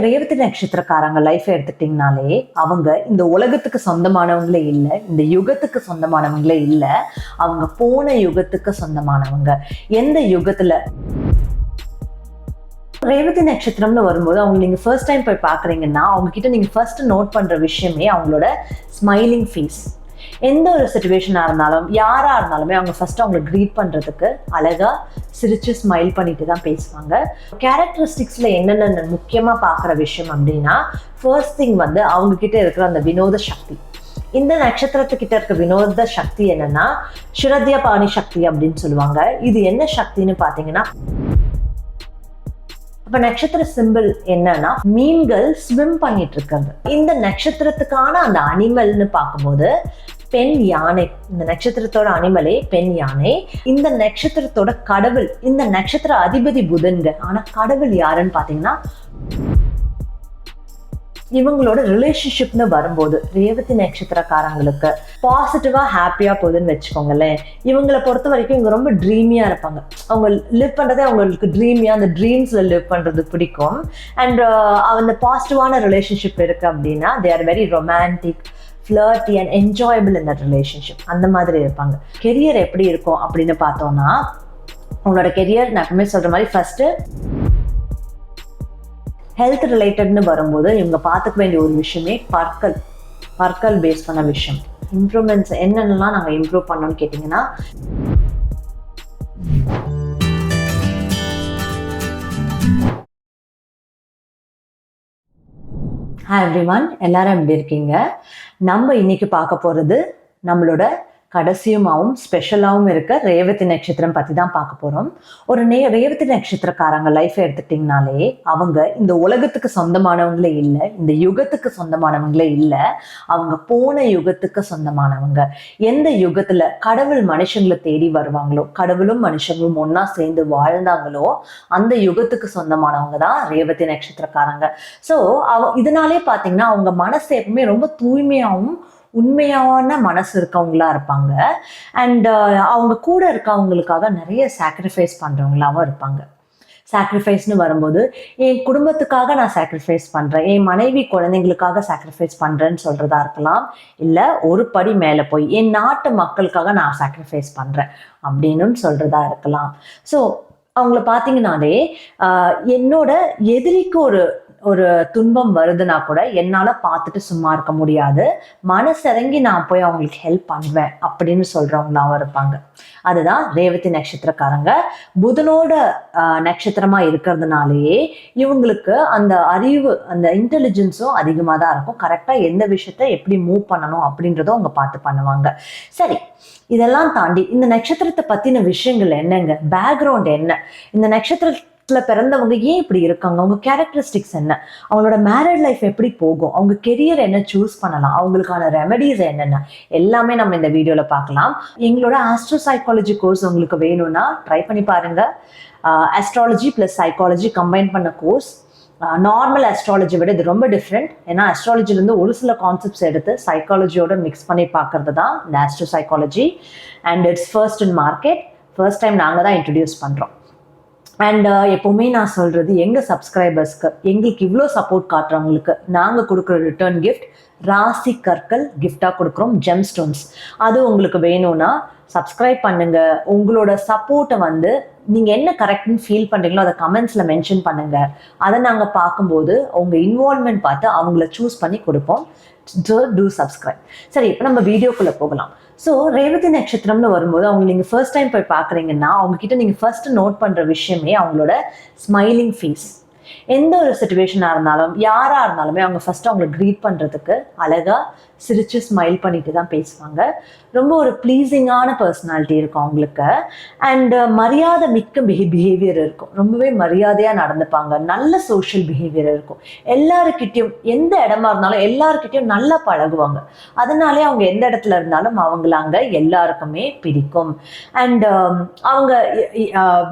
ரேவதி நட்சத்திரக்காரங்க லைஃப் எடுத்துட்டீங்கனாலே அவங்க இந்த உலகத்துக்கு சொந்தமானவங்களே இல்லை, இந்த யுகத்துக்கு சொந்தமானவங்களே இல்லை, அவங்க போன யுகத்துக்கு சொந்தமானவங்க. எந்த யுகத்துல ரேவதி நட்சத்திரம்னு வரும்போது அவங்க நீங்க ஃபர்ஸ்ட் டைம் போய் பாக்குறீங்கன்னா அவங்க கிட்ட நீங்க ஃபர்ஸ்ட் நோட் பண்ற விஷயமே அவங்களோட ஸ்மைலிங் ஃபேஸ். எந்த ஒரு சுச்சுவேஷனா இருந்தாலும் யாரா இருந்தாலுமே அவங்க ஃபர்ஸ்ட் அவங்களை க்ரீட் பண்றதுக்கு அழகா சிரிச்சு ஸ்மைல் பண்ணிட்டு தான் பேசுவாங்க. கேரக்டரிஸ்டிக்ஸ்ல என்னென்ன முக்கியமா பாக்குற விஷயம் அப்படின்னா, ஃபர்ஸ்ட் திங் வந்து அவங்க கிட்ட இருக்கிற அந்த வினோத சக்தி. இந்த நட்சத்திரத்துக்கிட்ட இருக்க வினோத சக்தி என்னன்னா ஸ்ரத்யா பாணி சக்தி அப்படின்னு சொல்லுவாங்க. இது என்ன சக்தின்னு பாத்தீங்கன்னா, அப்ப நட்சத்திர சிம்பிள் என்னன்னா மீன்கள் ஸ்விம் பண்ணிட்டு இருக்கிறது. இந்த நட்சத்திரத்துக்கான அந்த அனிமல்னு பார்க்கும்போது பெண் யானை. இந்த நட்சத்திரத்தோட அனிமலே பெண் யானை. இந்த நட்சத்திரத்தோட கடவுள், இந்த நட்சத்திர அதிபதி புதன்க. ஆனா கடவுள் யாருன்னு பாத்தீங்கன்னா, இவங்களோட ரிலேஷன்ஷிப்னு வரும்போது ரேவதி நட்சத்திரக்காரங்களுக்கு பாசிட்டிவா ஹாப்பியா போகுதுன்னு வச்சுக்கோங்களேன். இவங்களை பொறுத்த வரைக்கும் இவங்க ரொம்ப ட்ரீமியா இருப்பாங்க. அவங்க லிவ் பண்றதே அவங்களுக்கு ட்ரீமியா, அந்த ட்ரீம்ஸ்ல லிவ் பண்றது பிடிக்கும். அண்ட் அந்த பாசிட்டிவான ரிலேஷன்ஷிப் இருக்கு அப்படின்னா they are very romantic, flirty and enjoyable in that relationship. அந்த மாதிரி இருப்பாங்க. கெரியர் எப்படி இருக்கும் அப்படின்னு பார்த்தோம்னா, உங்களோட கெரியர் நான் எப்பவுமே சொல்ற மாதிரி ஃபர்ஸ்ட் ஹெல்த் ரிலேட்டட்னு வரும்போது இவங்க பார்த்துக்க வேண்டிய ஒரு விஷயமே பற்கள் பேஸ் பண்ண விஷயம். இம்ப்ரூவ்மெண்ட்ஸ் என்னென்னலாம் நாங்கள் இம்ப்ரூவ் பண்ணோம்னு கேட்டிங்கன்னா, ஹாய் எவ்ரிவன், எல்லாரும் எப்படி இருக்கீங்க? நம்ம இன்னைக்கு பார்க்க போகிறது நம்மளோட கடைசியுமாவும் ஸ்பெஷலாகவும் இருக்க ரேவதி நட்சத்திரம் பற்றி தான் பார்க்க போகிறோம். ஒரு ரேவதி நட்சத்திரக்காரங்க லைஃப் எடுத்துட்டிங்கனாலே அவங்க இந்த உலகத்துக்கு சொந்தமானவங்களே இல்லை, இந்த யுகத்துக்கு சொந்தமானவங்களே இல்லை, அவங்க போன யுகத்துக்கு சொந்தமானவங்க. எந்த யுகத்தில் கடவுள் மனுஷங்களை தேடி வருவாங்களோ, கடவுளும் மனுஷங்களும் ஒன்றா சேர்ந்து வாழ்ந்தாங்களோ அந்த யுகத்துக்கு சொந்தமானவங்க தான் ரேவதி நட்சத்திரக்காரங்க. ஸோ இதனாலே பார்த்தீங்கன்னா அவங்க மனசு எப்பவுமே ரொம்ப தூய்மையாகவும் உண்மையான மனசு இருக்கவங்களா இருப்பாங்க. அண்ட் அவங்க கூட இருக்கவங்களுக்காக நிறைய சாக்ரிஃபைஸ் பண்றவங்களாவும் இருப்பாங்க. சாக்ரிஃபைஸ்னு வரும்போது என் குடும்பத்துக்காக நான் சாக்ரிஃபைஸ் பண்றேன், என் மனைவி குழந்தைங்களுக்காக சாக்ரிஃபைஸ் பண்றேன்னு சொல்றதா இருக்கலாம். இல்லை ஒரு படி மேலே போய் என் நாட்டு மக்களுக்காக நான் சாக்ரிஃபைஸ் பண்றேன் அப்படின்னு சொல்றதா இருக்கலாம். ஸோ அவங்கள பார்த்தீங்கன்னாலே என்னோட எதிரிக்கு ஒரு துன்பம் வருதுன்னா கூட என்னால் பார்த்துட்டு சும்மா இருக்க முடியாது, மனசிறங்கி நான் போய் அவங்களுக்கு ஹெல்ப் பண்ணுவேன் அப்படின்னு சொல்றவங்களாவும் இருப்பாங்க. அதுதான் ரேவதி நட்சத்திரக்காரங்க. புதனோட நட்சத்திரமா இருக்கிறதுனாலேயே இவங்களுக்கு அந்த அறிவு, அந்த இன்டெலிஜென்ஸும் அதிகமாக தான் இருக்கும். கரெக்டாக எந்த விஷயத்த எப்படி மூவ் பண்ணணும் அப்படின்றதும் அவங்க பார்த்து பண்ணுவாங்க. சரி, இதெல்லாம் தாண்டி இந்த நட்சத்திரத்தை பத்தின விஷயங்கள் என்னங்க, பேக்ரவுண்ட் என்ன, இந்த நட்சத்திரத்துல பிறந்தவங்க ஏன் இப்படி இருக்காங்க, அவங்க கேரக்டரிஸ்டிக்ஸ் என்ன, அவங்களோட மேரிட் லைஃப் எப்படி போகும், அவங்க கெரியர் என்ன சூஸ் பண்ணலாம், அவங்களுக்கான ரெமெடிஸ் என்னென்ன, எல்லாமே நம்ம இந்த வீடியோல பார்க்கலாம். எங்களோட ஆஸ்ட்ரோ சைக்காலஜி கோர்ஸ் உங்களுக்கு வேணும்னா ட்ரை பண்ணி பாருங்க. அஸ்ட்ராலஜி பிளஸ் சைக்காலஜி கம்பைன் பண்ண கோர்ஸ். நார்மல் அஸ்ட்ராலஜி விட இது ரொம்ப டிஃப்ரெண்ட். ஏன்னா அஸ்ட்ராலஜிலேருந்து ஒரு சில கான்செப்ட்ஸ் எடுத்து சைக்காலஜியோட மிக்ஸ் பண்ணி பார்க்கறது தான் இந்த astro psychology. And it's first in market. First time நாங்கள் தான் இன்ட்ரடியூஸ் பண்ணுறோம். அண்ட் எப்போவுமே நான் சொல்கிறது, எங்கள் சப்ஸ்கிரைபர்ஸ்க்கு எங்களுக்கு இவ்வளோ சப்போர்ட் காட்டுறவங்களுக்கு நாங்கள் கொடுக்குற ரிட்டர்ன் கிஃப்ட் ராசி கற்கள் கிஃப்டாக கொடுக்குறோம், ஜெம் ஸ்டோன்ஸ். அது உங்களுக்கு வேணும்னா சப்ஸ்கிரைப் பண்ணுங்க. உங்களோட சப்போர்ட்டை வந்து நீங்கள் என்ன கரெக்ட்னு ஃபீல் பண்ணுறீங்களோ அதை கமெண்ட்ஸில் மென்ஷன் பண்ணுங்க. அதை நாங்கள் பார்க்கும்போது உங்கள் இன்வால்வ்மெண்ட் பார்த்து அவங்கள சூஸ் பண்ணி கொடுப்போம். Two subscribe. சரி, இப்போ நம்ம வீடியோக்குள்ளே போகலாம். ஸோ ரேவதி நட்சத்திரம்னு வரும்போது அவங்க நீங்கள் ஃபர்ஸ்ட் டைம் போய் பார்க்குறீங்கன்னா அவங்க கிட்ட நீங்கள் ஃபர்ஸ்ட் நோட் பண்ணுற விஷயமே அவங்களோட ஸ்மைலிங் ஃபேஸ். எந்த ஒரு சுச்சுவேஷனாக இருந்தாலும் யாராக இருந்தாலுமே அவங்க ஃபர்ஸ்ட் அவங்களை க்ரீட் பண்ணுறதுக்கு அழகாக சிரிச்சு ஸ்மைல் பண்ணிட்டு தான் பேசுவாங்க. ரொம்ப ஒரு ப்ளீஸிங்கான பர்சனாலிட்டி இருக்கும் அவங்களுக்கு. அண்ட் மரியாதை மிக்க பிஹேவியர் இருக்கும். ரொம்பவே மரியாதையாக நடந்துப்பாங்க. நல்ல சோஷியல் பிஹேவியர் இருக்கும். எல்லாருக்கிட்டையும் எந்த இடமா இருந்தாலும் எல்லாருக்கிட்டையும் நல்லா பழகுவாங்க. அதனாலே அவங்க எந்த இடத்துல இருந்தாலும் அவங்கள அங்கே எல்லாருக்குமே பிடிக்கும். அண்ட் அவங்க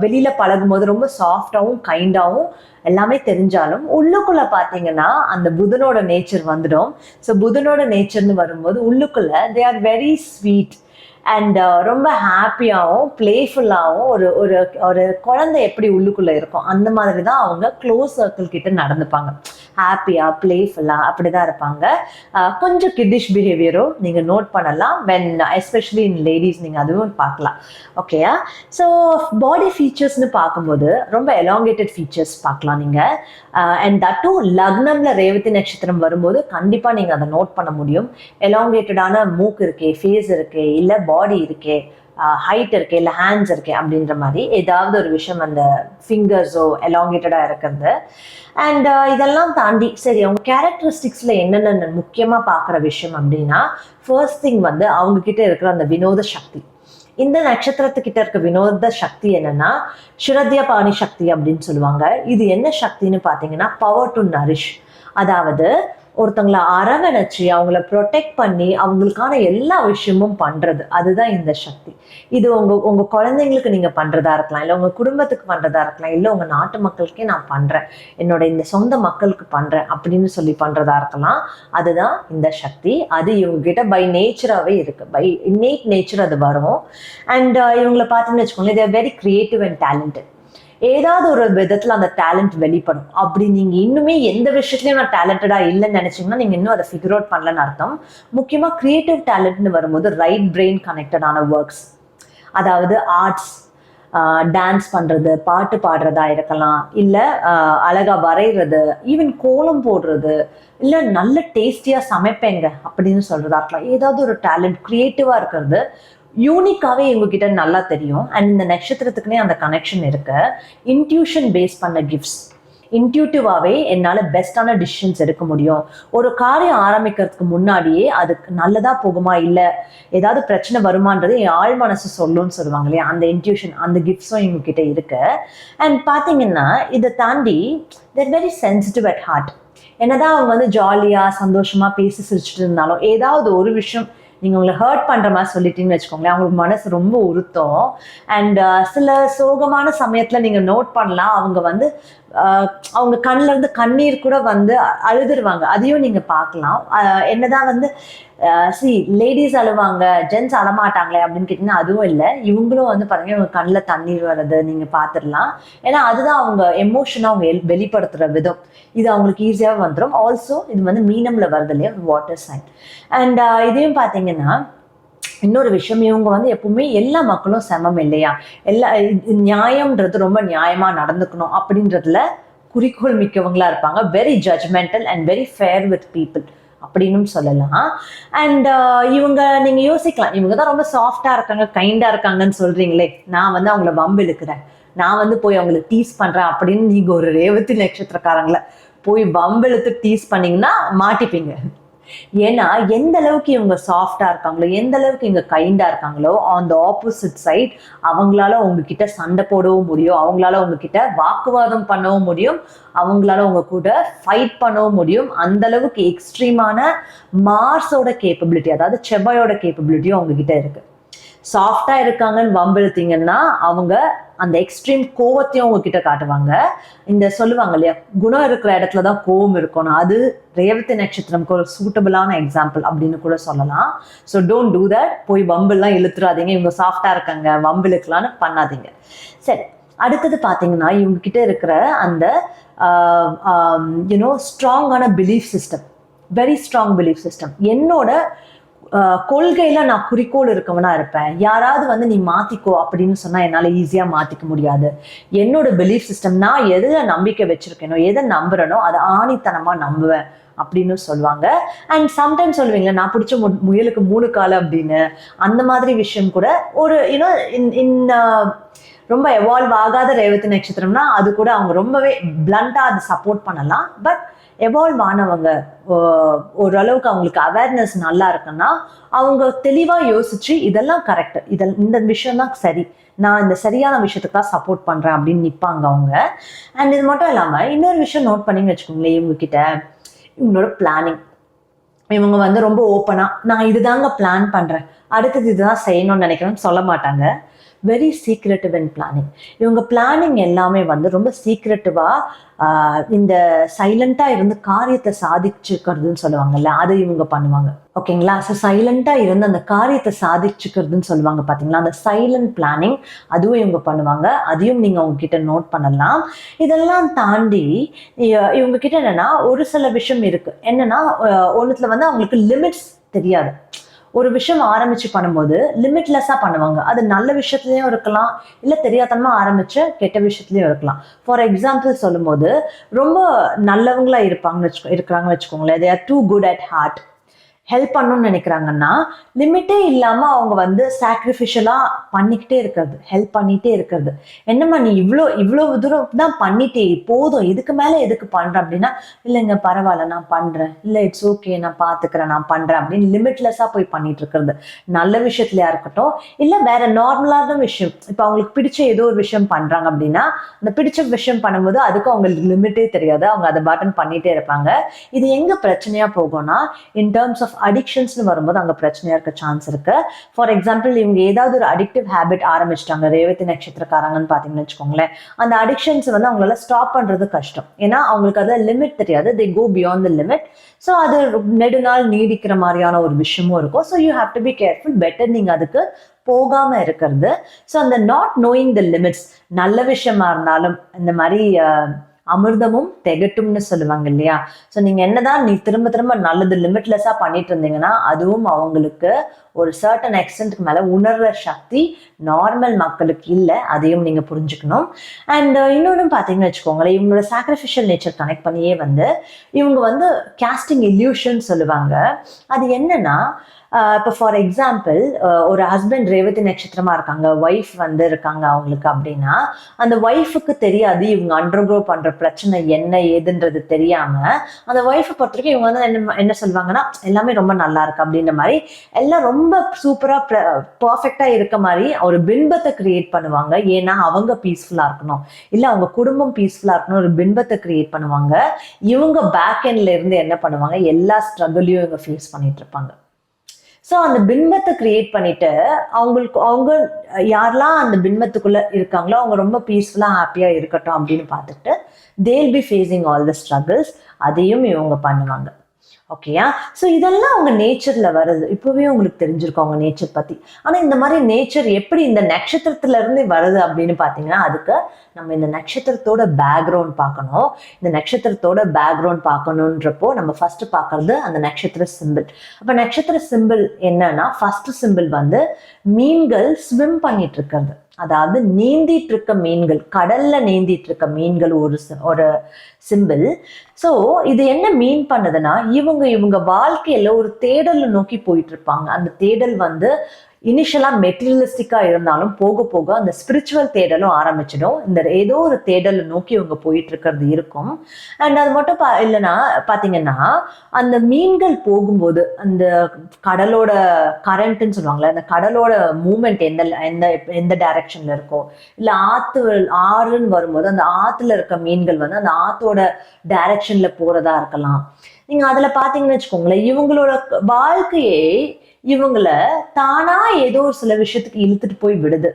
வெளியில் பழகும்போது ரொம்ப சாஃப்டாகவும் கைண்டாகவும் எல்லாமே தெரிஞ்சாலும் உள்ளுக்குள்ள பார்த்தீங்கன்னா அந்த புதனோட நேச்சர் வந்துடும். ஸோ புதனோட நேச்சர்னு வரும்போது உள்ளுக்குள்ள தே ஆர் வெரி ஸ்வீட் அண்ட் ரொம்ப ஹாப்பியாகவும் பிளேஃபுல்லாகவும் ஒரு ஒரு குழந்தை எப்படி உள்ளுக்குள்ளே இருக்கும் அந்த மாதிரி தான் அவங்க க்ளோஸ் சர்க்கிள் கிட்ட நடந்துப்பாங்க. ஹாப்பியா பிளேஃபுல்லா அப்படிதான் இருப்பாங்க. கொஞ்சம் கிட்டிஷ் பிஹேவியரோ நீங்க நோட் பண்ணலாம். வென் எஸ்பெஷலி இன் லேடிஸ் நீங்க அதுவும் பார்க்கலாம். ஓகேயா? ஸோ பாடி ஃபீச்சர்ஸ்னு பார்க்கும்போது ரொம்ப எலாங்கேட்டட் ஃபீச்சர்ஸ் பார்க்கலாம் நீங்க. அண்ட் தட் டூ லக்னம்ல ரேவதி நட்சத்திரம் வரும்போது கண்டிப்பா நீங்க அதை நோட் பண்ண முடியும். எலாங்கேட்டடான மூக்கு இருக்கே, ஃபேஸ் இருக்கே, இல்ல பாடி இருக்கே, ஹைட் இருக்கு, இல்லை ஹேண்ட்ஸ் இருக்கு அப்படின்ற மாதிரி ஏதாவது ஒரு விஷயம் அந்த ஃபிங்கர்ஸோ எலாங்கேட்டடா இருக்கிறது. அண்ட் இதெல்லாம் தாண்டி சரி அவங்க கேரக்டரிஸ்டிக்ஸ்ல என்னென்ன முக்கியமா பார்க்குற விஷயம் அப்படின்னா, ஃபர்ஸ்ட் திங் வந்து அவங்க கிட்ட இருக்கிற அந்த வினோத சக்தி. இந்த நட்சத்திரத்துக்கிட்ட இருக்க வினோத சக்தி என்னன்னா ஸ்ரத்யா பாணி சக்தி அப்படின்னு சொல்லுவாங்க. இது என்ன சக்தின்னு பார்த்தீங்கன்னா பவர் டு நரிஷ். அதாவது ஒருத்தவங்களை அரவணைச்சு அவங்கள ப்ரொடெக்ட் பண்ணி அவங்களுக்கான எல்லா விஷயமும் பண்றது, அதுதான் இந்த சக்தி. இது உங்க குழந்தைங்களுக்கு நீங்க பண்றதா இருக்கலாம், இல்லை உங்க குடும்பத்துக்கு பண்றதா இருக்கலாம், இல்லை உங்க நாட்டு மக்களுக்கே நான் பண்றேன், என்னோட இந்த சொந்த மக்களுக்கு பண்றேன் அப்படின்னு சொல்லி பண்றதா இருக்கலாம். அதுதான் இந்த சக்தி. அது இவங்க கிட்ட பை நேச்சராகவே இருக்கு, பை இன்னேட் நேச்சர் அது வரும். அண்ட் இவங்களை பார்த்தீங்கன்னு வச்சுக்கோங்களேன், தேர் வெரி கிரியேட்டிவ் அண்ட் டேலண்டட். ஏதாவது ஒரு விதத்துல அந்த டேலண்ட் வெளிப்படும். அப்படி நீங்க இன்னுமே எந்த விஷயத்துலயும் நான் டேலண்டடா இல்லைன்னு நினைச்சீங்கன்னா நீங்க இன்னும் அதை ஃபிகர் அவுட் பண்ணலன்னு அர்த்தம். முக்கியமா கிரியேட்டிவ் டேலண்ட்னு வரும்போது ரைட் பிரெயின் கனெக்டடான ஒர்க்ஸ், அதாவது ஆர்ட்ஸ், டான்ஸ் பண்றது, பாட்டு பாடுறதா இருக்கலாம், இல்ல அழகா வரைகிறது, ஈவன் கோலம் போடுறது, இல்ல நல்ல டேஸ்டியா சமைப்பேங்க அப்படின்னு சொல்றதா இருக்கலாம். ஏதாவது ஒரு டேலண்ட் கிரியேட்டிவா இருக்கிறது யூனிக்காவே இவங்ககிட்ட நல்லா தெரியும். அண்ட் இந்த நட்சத்திரத்துக்குனே அந்த கனெக்ஷன் இருக்கு. இன்ட்யூஷன் பேஸ் பண்ண கிஃப்ட்ஸ், இன்ட்யூட்டிவாவே என்னால பெஸ்டான டிசிஷன்ஸ் எடுக்க முடியும். ஒரு காரியம் ஆரம்பிக்கிறதுக்கு முன்னாடியே அதுக்கு நல்லதா போகுமா இல்ல ஏதாவது பிரச்சனை வருமானது என் ஆழ் மனசு சொல்லும்னு சொல்லுவாங்க இல்லையா, அந்த இன்ட்யூஷன், அந்த கிஃப்ட்ஸும் இவங்க கிட்ட இருக்கு. அண்ட் பாத்தீங்கன்னா இதை தாண்டி தேர் வெரி சென்சிட்டிவ் அட் ஹார்ட். என்னதான் அவங்க வந்து ஜாலியா சந்தோஷமா பேசி சிரிச்சுட்டு இருந்தாலும் ஏதாவது ஒரு விஷயம் நீங்க உங்களை ஹர்ட் பண்ற மாதிரி சொல்லிட்டீங்கன்னு வச்சுக்கோங்களேன், அவங்களுக்கு மனசு ரொம்ப உறுத்தும். அண்ட் சில சோகமான சமயத்துல நீங்க நோட் பண்ணலாம், அவங்க வந்து அவங்க கண்ணுல இருந்து கண்ணீர் கூட வந்து அழுதுருவாங்க. அதையும் நீங்க பார்க்கலாம். என்னதான் வந்து லேடிஸ் அழுவாங்க, ஜென்ஸ் அழமாட்டாங்களே அப்படின்னு கேட்டீங்கன்னா அதுவும் இல்லை. இவங்களும் வந்து பாத்தீங்கன்னா இவங்க கண்ணில் தண்ணீர் வர்றது நீங்க பார்த்துடலாம். ஏன்னா அதுதான் அவங்க எமோஷனா அவங்க வெளிப்படுத்துற விதம். இது அவங்களுக்கு ஈஸியாக வந்துடும். ஆல்சோ இது வந்து மீனம்ல வருது இல்லையா, வாட்டர் சைன். அண்ட் இதையும் பார்த்தீங்கன்னா இன்னொரு விஷயம், இவங்க வந்து எப்பவுமே எல்லா மக்களும் சமம் இல்லையா, எல்லா நியாயம்ன்றது ரொம்ப நியாயமா நடந்துக்கணும் அப்படின்றதுல குறிக்கோள் மிக்கவங்களா இருப்பாங்க. Very judgemental and very fair with people அப்படின்னு சொல்லலாம். அண்ட் இவங்க நீங்க யோசிக்கலாம், இவங்க தான் ரொம்ப சாஃப்டா இருக்காங்க, கைண்டா இருக்காங்கன்னு சொல்றீங்களே, நான் வந்து அவங்கள வம்பு இழுக்கிறேன், நான் வந்து போய் அவங்களை டீஸ் பண்றேன் அப்படின்னு நீங்க ஒரு ரேவதி நட்சத்திரக்காரங்களை போய் வம்பு இழுத்து டீஸ் பண்ணீங்கன்னா மாட்டிப்பீங்க. ஏன்னா எந்த அளவுக்கு இவங்க சாஃப்டா இருக்காங்களோ, எந்த அளவுக்கு இவங்க கைண்டா இருக்காங்களோ, ஆன் த ஆப்போசிட் சைட் அவங்களால உங்ககிட்ட சண்டை போடவும் முடியும், அவங்களால உங்ககிட்ட வாக்குவாதம் பண்ணவும் முடியும், அவங்களால உங்க கூட ஃபைட் பண்ணவும் முடியும். அந்த அளவுக்கு எக்ஸ்ட்ரீமான மார்ஸோட கேப்பபிலிட்டி, அதாவது செவ்வாயோட கேப்பபிலிட்டியும் அவங்க கிட்ட இருக்கு. சாஃப்டா இருக்காங்கன்னு வம்பிழுத்தீங்கன்னா அவங்க அந்த எக்ஸ்ட்ரீம் கோவத்தையும் உங்ககிட்ட காட்டுவாங்க. இந்த சொல்லுவாங்க இல்லையா, குணம் இருக்கிற இடத்துலதான் கோவம் இருக்கணும், அது ரேவதி நட்சத்திரம்க்கு ஒரு சூட்டபிளான எக்ஸாம்பிள் அப்படின்னு கூட சொல்லலாம். So don't do that. போய் வம்பெல்லாம் இழுத்துறாதீங்க, இவங்க சாஃப்டா இருக்காங்க வம்பு இழுக்கலான்னு பண்ணாதீங்க. சரி, அடுத்தது பார்த்தீங்கன்னா இவங்க கிட்ட இருக்கிற அந்த ஸ்ட்ராங்கான belief system, very strong belief system. என்னோட கொள்கையில நான் குறிக்கோள் இருக்கவனா இருப்பேன். யாராவது வந்து நீ மாத்திக்கோ அப்படின்னு சொன்னா என்னால ஈஸியா மாத்திக்க முடியாது. என்னோட பிலீஃப் சிஸ்டம், நான் எதுல நம்பிக்கை வச்சிருக்கேனோ, எதை நம்புறனோ அதை ஆணித்தனமா நம்புவேன் அப்படின்னு சொல்லுவாங்க. அண்ட் சம்டைம்ஸ் சொல்லுவீங்க நான் பிடிச்ச முயலுக்கு 3 கால் அப்படின்னு. அந்த மாதிரி விஷயம் கூட ஒரு ரொம்ப எவால்வ் ஆகாத ரேவதி நட்சத்திரம்னா அது கூட அவங்க ரொம்பவே பிளண்டா அதை சப்போர்ட் பண்ணலாம். பட் எவால்வ் ஆனவங்க, ஓரளவுக்கு அவங்களுக்கு அவேர்னஸ் நல்லா இருக்குன்னா அவங்க தெளிவா யோசிச்சு இதெல்லாம் கரெக்ட், இந்த விஷயம் தான் சரி, நான் இந்த சரியான விஷயத்துக்கு தான் சப்போர்ட் பண்றேன் அப்படின்னு நிற்பாங்க அவங்க. அண்ட் இது மட்டும் இல்லாம இன்னொரு விஷயம் நோட் பண்ணின்னு வச்சுக்கோங்களேன், இவங்க கிட்ட இவங்களோட பிளானிங். இவங்க வந்து ரொம்ப ஓப்பனா நான் இதுதாங்க பிளான் பண்றேன், அடுத்தது இதுதான் செய்யணும்னு நினைக்கிறேன்னு சொல்ல மாட்டாங்க. வெரி சீக்ரெட்டிவ் இன் பிளானிங். இவங்க பிளானிங் எல்லாமே வந்து ரொம்ப சீக்ரெட்டிவா இந்த சைலண்டா இருந்து காரியத்தை சாதிச்சுக்கிறதுன்னு சொல்லுவாங்கல்ல, அதை இவங்க பண்ணுவாங்க. ஓகேங்களா? ஸோ சைலண்டா இருந்து அந்த காரியத்தை சாதிச்சுக்கிறதுன்னு சொல்லுவாங்க பாத்தீங்களா, அந்த சைலண்ட் பிளானிங் அதுவும் இவங்க பண்ணுவாங்க. அதையும் நீங்க அவங்க கிட்ட நோட் பண்ணலாம். இதெல்லாம் தாண்டி இவங்க கிட்ட என்னன்னா ஒரு சில விஷயம் இருக்கு. என்னன்னா ஒண்ணுத்துல வந்து அவங்களுக்கு லிமிட்ஸ் தெரியாது. ஒரு விஷயம் ஆரம்பிச்சு பண்ணும்போது லிமிட்லெஸ்ஸா பண்ணுவாங்க. அது நல்ல விஷயத்துலயும் இருக்கலாம், இல்ல தெரியாதனமா ஆரம்பிச்ச கெட்ட விஷயத்துலயும் இருக்கலாம். ஃபார் எக்ஸாம்பிள் சொல்லும்போது ரொம்ப நல்லவங்களா இருக்கிறாங்கன்னு வச்சுக்கோங்களேன். They are too good at heart. Help பண்ணணும்னு நினைக்கிறாங்கன்னா லிமிட்டே இல்லாம அவங்க வந்து சாக்ரிஃபிஷியலா பண்ணிக்கிட்டே இருக்கிறது, ஹெல்ப் பண்ணிட்டே இருக்கிறது. என்னம்மா நீ இவ்வளவு தூரம் தான் பண்ணிட்டே போதும், இதுக்கு மேல எதுக்கு பண்ற அப்படின்னா, இல்லைங்க பரவாயில்ல நான் பண்றேன், இல்ல இட்ஸ் ஓகே நான் பாத்துக்கிறேன் நான் பண்றேன் அப்படின்னு லிமிட்லெஸ்ஸா போய் பண்ணிட்டு இருக்கிறது. நல்ல விஷயத்துலயா இருக்கட்டும், இல்ல வேற நார்மலான விஷயம். இப்ப அவங்களுக்கு பிடிச்ச ஏதோ ஒரு விஷயம் பண்றாங்க அப்படின்னா அந்த பிடிச்ச விஷயம் பண்ணும்போது அதுக்கு அவங்களுக்கு லிமிட்டே தெரியாது, அவங்க அதை பட்டன் பண்ணிட்டே இருப்பாங்க. இது எங்க பிரச்சனையா போகும்னா இன் டர்ம்ஸ் ஆஃப் அடிக்ஷன்ஸ்னு வரும்போது அங்க பிரச்சனையா இருக்க சான்ஸ் இருக்கு. ஃபார் எக்ஸாம்பிள் இவங்க ஏதாவது ஒரு அடிக்டிவ் ஹேபிட் ஆரம்பிச்சிட்டாங்க ரேவதி நட்சத்திரக்காரங்கன்னு பாத்தீங்கன்னு வச்சுக்கோங்களேன், அந்த அடிக்ஷன்ஸ் வந்து அவங்களால ஸ்டாப் பண்றது கஷ்டம். ஏன்னா அவங்களுக்கு அதை லிமிட் தெரியாது, they go beyond the limit. So அது நெடுநாள் நீடிக்கிற மாதிரியான ஒரு விஷயமும் இருக்கும். So you have to be careful. Better நீங்க அதுக்கு போகாம இருக்கிறது. ஸோ அந்த நாட் நோயிங் த லிமிட்ஸ், நல்ல விஷயமா இருந்தாலும் இந்த மாதிரி அமிர்தமும் திகட்டும்னு சொல்லுவாங்க இல்லையா. ஸோ நீங்க என்னதான் நீ திரும்ப திரும்ப நல்லது லிமிட்லெஸ்ஸா பண்ணிட்டு இருந்தீங்கன்னா அதுவும் அவங்களுக்கு ஒரு சர்டன் எக்ஸ்டென்ட்க்கு மேல உணர்ற சக்தி நார்மல் மக்களுக்கு இல்லை, அதையும் நீங்க புரிஞ்சுக்கணும். அண்ட் இன்னொன்னு பாத்தீங்கன்னு வச்சுக்கோங்களேன், இவங்களோட சாக்ரிஃபிஷியல் நேச்சர் கனெக்ட் பண்ணியே வந்து இவங்க வந்து கேஸ்டிங் இல்யூஷன் சொல்லுவாங்க. அது என்னன்னா இப்போ ஃபார் எக்ஸாம்பிள் ஒரு ஹஸ்பண்ட் ரேவதி நட்சத்திரமா இருக்காங்க, ஒய்ஃப் வந்து இருக்காங்க அவங்களுக்கு அப்படின்னா அந்த ஒய்ஃபுக்கு தெரியாது இவங்க அண்டர்கோ பண்ற பிரச்சனை என்ன ஏதுன்றது தெரியாம அந்த ஒய்ஃபை பொறுத்த வரைக்கும் இவங்க வந்து என்ன சொல்லுவாங்கன்னா எல்லாமே ரொம்ப நல்லா இருக்கு அப்படின்ற மாதிரி எல்லாம் ரொம்ப சூப்பரா பர்ஃபெக்டா இருக்க மாதிரி ஒரு பின்பத்தை கிரியேட் பண்ணுவாங்க. ஏன்னா அவங்க பீஸ்ஃபுல்லா இருக்கணும், இல்ல அவங்க குடும்பம் பீஸ்ஃபுல்லா இருக்கணும், ஒரு பின்பத்தை கிரியேட் பண்ணுவாங்க. இவங்க பேக் எண்ட்ல இருந்து என்ன பண்ணுவாங்க, எல்லா ஸ்ட்ரகிளையும் இவங்க ஃபேஸ் பண்ணிட்டு இருப்பாங்க. ஸோ அந்த பின்பத்தை கிரியேட் பண்ணிட்டு அவங்க யாரெல்லாம் அந்த பின்பத்துக்குள்ள இருக்காங்களோ அவங்க ரொம்ப பீஸ்ஃபுல்லா ஹாப்பியா இருக்கட்டும் அப்படின்னு பார்த்துட்டு they'll be facing all the struggles, அதையும் இவங்க பண்ணுவாங்க. ஓகேயா? ஸோ இதெல்லாம் அவங்க நேச்சர்ல வருது. இப்பவே உங்களுக்கு தெரிஞ்சிருக்கும் அவங்க நேச்சர் பத்தி. ஆனா இந்த மாதிரி நேச்சர் எப்படி இந்த நட்சத்திரத்துல இருந்து வருது அப்படின்னு பாத்தீங்கன்னா அதுக்கு நம்ம இந்த நட்சத்திரத்தோட பேக்ரவுண்ட் பார்க்கணும். இந்த நட்சத்திரத்தோட பேக்ரவுண்ட் பார்க்கணுன்றப்போ நம்ம ஃபர்ஸ்ட் பார்க்கறது அந்த நட்சத்திர சிம்பிள். அப்ப நட்சத்திர சிம்பிள் என்னன்னா ஃபர்ஸ்ட் சிம்பிள் வந்து மீன்கள் ஸ்விம் பண்ணிட்டு இருக்கிறது, அதாவது நீந்திட்டு இருக்க மீன்கள், கடல்ல நீந்திட்டு இருக்க மீன்கள் ஒரு சிம்பிள். ஸோ இது என்ன மீன் பண்ணுதுன்னா இவங்க வாழ்க்கையில ஒரு தேடலை நோக்கி போயிட்டு இருப்பாங்க. அந்த தேடல் வந்து இனிஷியலா மெட்டீரியலிஸ்டிக்கா இருந்தாலும் போக போக அந்த ஸ்பிரிச்சுவல் தேடலும் ஆரம்பிச்சிடும். இந்த ஏதோ ஒரு தேடலை நோக்கி இவங்க போயிட்டு இருக்கிறது இருக்கும். அண்ட் அது மட்டும் இல்லைன்னா பாத்தீங்கன்னா அந்த மீன்கள் போகும்போது அந்த கடலோட கரண்ட்னு சொல்லுவாங்களே, அந்த கடலோட மூமெண்ட் எந்த டைரக்ஷன்ல இருக்கோ, இல்ல ஆறுன்னு வரும்போது அந்த ஆத்துல இருக்க மீன்கள் வந்து அந்த ஆத்தோட டைரக்ஷன்ல போறதா இருக்கலாம். நீங்க அதுல பாத்தீங்கன்னு வச்சுக்கோங்களேன், இவங்களோட வாழ்க்கையே இவங்கள தானா ஏதோ ஒரு சில விஷயத்துக்கு இழுத்துட்டு போய் விடுது.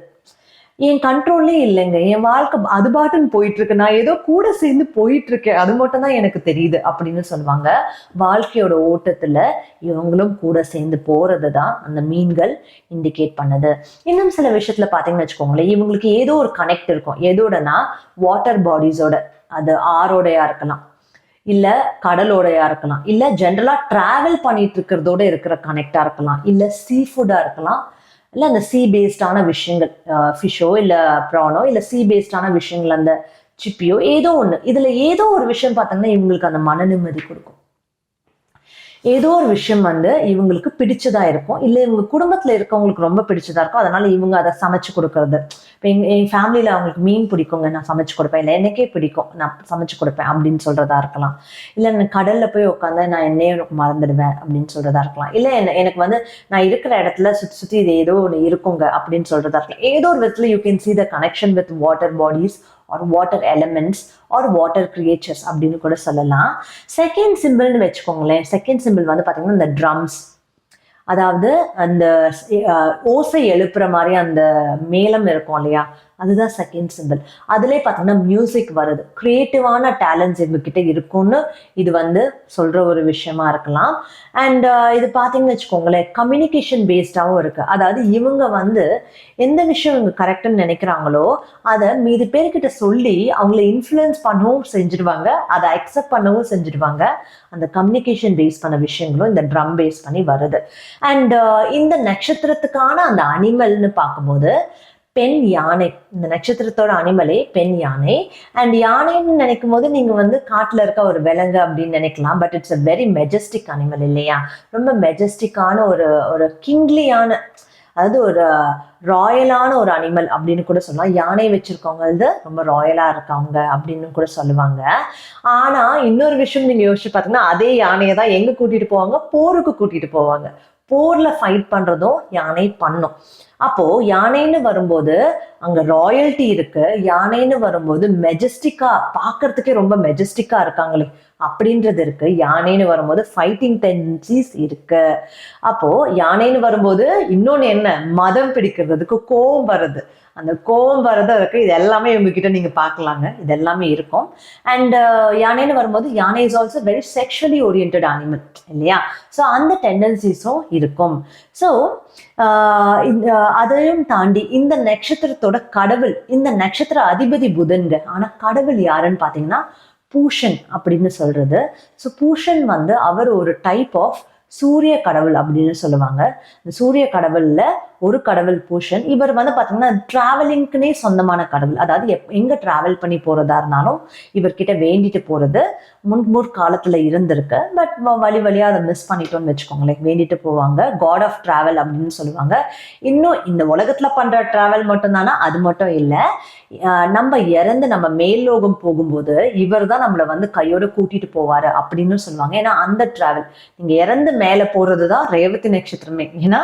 என் கண்ட்ரோல்லே இல்லைங்க, என் வாழ்க்கை அது பாட்டுன்னு போயிட்டு இருக்கு, நான் ஏதோ கூட சேர்ந்து போயிட்டு இருக்கேன், அது மட்டும் தான் எனக்கு தெரியுது அப்படின்னு சொல்லுவாங்க. வாழ்க்கையோட ஓட்டத்துல இவங்களும் கூட சேர்ந்து போறது தான் அந்த மீன்கள் இண்டிகேட் பண்ணுது. இன்னும் சில விஷயத்துல பாத்தீங்கன்னு வச்சுக்கோங்களேன், இவங்களுக்கு ஏதோ ஒரு கனெக்ட் இருக்கும். எதோடனா வாட்டர் பாடிஸோட, அது ஆரோடையா இருக்கலாம், இல்ல கடலோடையா இருக்கலாம், இல்ல ஜென்ரலா டிராவல் பண்ணிட்டு இருக்கிறதோட இருக்கிற கனெக்டா இருக்கலாம், இல்ல சீ ஃபுட்டா இருக்கலாம், இல்ல அந்த சீ பேஸ்டான விஷயங்கள், ஃபிஷ்ஷோ இல்ல ப்ரானோ இல்ல சீ பேஸ்டான விஷயங்கள், அந்த சிப்பியோ ஏதோ ஒண்ணு. இதுல ஏதோ ஒரு விஷயம் பார்த்தீங்கன்னா இவங்களுக்கு அந்த மன நிம்மதி கொடுக்கும். ஏதோ ஒரு விஷயம் வந்து இவங்களுக்கு பிடிச்சதா இருக்கும், இல்ல இவங்க குடும்பத்துல இருக்கவங்களுக்கு ரொம்ப பிடிச்சதா இருக்கும், அதனால இவங்க அதை சமைச்சு கொடுக்கறது. இப்போ என் ஃபேமிலியில அவங்களுக்கு மீன் பிடிக்குங்க, நான் சமைச்சு கொடுப்பேன், இல்லை எனக்கே பிடிக்கும் நான் சமைச்சு கொடுப்பேன் அப்படின்னு சொல்றதா இருக்கலாம். இல்லை நான் கடல்ல போய் உட்காந்து நான் என்னையே எனக்கு மறந்துடுவேன் அப்படின்னு சொல்றதா இருக்கலாம். இல்லை எனக்கு வந்து நான் இருக்கிற இடத்துல சுத்தி சுத்தி இது ஏதோ ஒன்று இருக்குங்க அப்படின்னு சொல்றதா இருக்கலாம். ஏதோ ஒரு விதத்துல you can see the connection with water bodies or water elements or water creatures அப்படின்னு கூட சொல்லலாம். செகண்ட் சிம்பிள்னு வச்சுக்கோங்களேன். செகண்ட் சிம்பிள் வந்து பாத்தீங்கன்னா இந்த ட்ரம்ஸ், அதாவது அந்த ஓசை எழுப்புற மாதிரி அந்த மேளம் இருக்கும் இல்லையா, அதுதான் செகண்ட் சிம்பிள். அதுலேயே பார்த்தீங்கன்னா மியூசிக் வருது. கிரியேட்டிவான டேலண்ட்ஸ் இவங்ககிட்ட இருக்கும்னு இது சொல்ற ஒரு விஷயமா இருக்கலாம். அண்ட் இது பார்த்தீங்கன்னு வச்சுக்கோங்களேன், கம்யூனிகேஷன் பேஸ்டாகவும் இருக்கு. அதாவது இவங்க எந்த விஷயம் இவங்க கரெக்டுன்னு நினைக்கிறாங்களோ அதை மீதி பேர்கிட்ட சொல்லி அவங்கள இன்ஃப்ளூயன்ஸ் பண்ணவும் செஞ்சிடுவாங்க, அதை அக்செப்ட் பண்ணவும் செஞ்சிடுவாங்க. அந்த கம்யூனிகேஷன் பேஸ் பண்ண விஷயங்களும் இந்த ட்ரம் பேஸ் பண்ணி வருது. அண்ட் இந்த நட்சத்திரத்துக்கான அந்த அனிமல்னு பார்க்கும்போது பெண் யானை. இந்த நட்சத்திரத்தோட அனிமலே பெண் யானை. அண்ட் யானைன்னு நினைக்கும் போது நீங்க காட்டுல இருக்க ஒரு விலங்கு அப்படின்னு நினைக்கலாம். But it's a very Majestic animal இல்லையா? ரொம்ப மெஜஸ்டிக்கான ஒரு ஒரு கிங்லியான, அதாவது ஒரு ராயலான ஒரு அனிமல் அப்படின்னு கூட சொல்லலாம். யானை வச்சிருக்கவங்க ரொம்ப ராயலா இருக்காங்க அப்படின்னு கூட சொல்லுவாங்க. ஆனா இன்னொரு விஷயம் நீங்க யோசிச்சு பார்த்தீங்கன்னா, அதே யானையை தான் எங்க கூட்டிட்டு போவாங்க? போருக்கு கூட்டிட்டு போவாங்க. போர்ல ஃபைட் பண்றதும் யானை பண்ணும். அப்போ யானைன்னு வரும்போது அங்க ராயல்டி இருக்கு. யானைன்னு வரும்போது மெஜஸ்டிக்கா, பாக்குறதுக்கே ரொம்ப மெஜஸ்டிக்கா இருக்காங்களே அப்படின்றது இருக்கு. யானைன்னு வரும்போது ஃபைட்டிங் டெண்டன்சிஸ் இருக்கு. அப்போ யானைன்னு வரும்போது இன்னொன்னு என்ன, மதம் பிடிக்கிறதுக்கு கோவம் வருது. அந்த கோவம் வரதான் இருக்கு. இது எல்லாமே இவங்ககிட்ட நீங்க பார்க்கலாங்க. இது எல்லாமே இருக்கும். அண்ட் யானைன்னு வரும்போது யானை is also very sexually oriented animal இல்லையா? ஸோ அந்த டெண்டன்சிஸும் இருக்கும். ஸோ அதையும் தாண்டி இந்த நட்சத்திரத்தோட கடவுள், இந்த நட்சத்திர அதிபதி புதன்க. ஆனா கடவுள் யாருன்னு பாத்தீங்கன்னா பூஷன் அப்படின்னு சொல்றது. ஸோ பூஷன் அவர் ஒரு டைப் ஆஃப் சூரிய கடவுள் அப்படின்னு சொல்லுவாங்க. இந்த சூரிய கடவுள்ல ஒரு கடவுள் பூஷன். இவர் பாத்தீங்கன்னா டிராவலிங்க்குனே சொந்தமான கடவுள். அதாவது எங்க டிராவல் பண்ணி போறதா இருந்தாலும் இவர்கிட்ட வேண்டிட்டு போறது முற்காலத்துல இருந்திருக்கு. பட் வழியா அதை மிஸ் பண்ணிட்டோம்னு வச்சுக்கோங்களேன். வேண்டிட்டு போவாங்க. காட் ஆஃப் டிராவல் அப்படின்னு சொல்லுவாங்க. இன்னும் இந்த உலகத்துல பண்ற டிராவல் மட்டும் தானா? அது மட்டும் இல்லை. நம்ம இறந்து நம்ம மேல் லோகம் போகும்போது இவர் தான் நம்மளை கையோட கூட்டிட்டு போவாரு அப்படின்னு சொல்லுவாங்க. ஏன்னா அந்த டிராவல், நீங்க இறந்து மேல போறதுதான் ரேவதி நட்சத்திரமே. ஏன்னா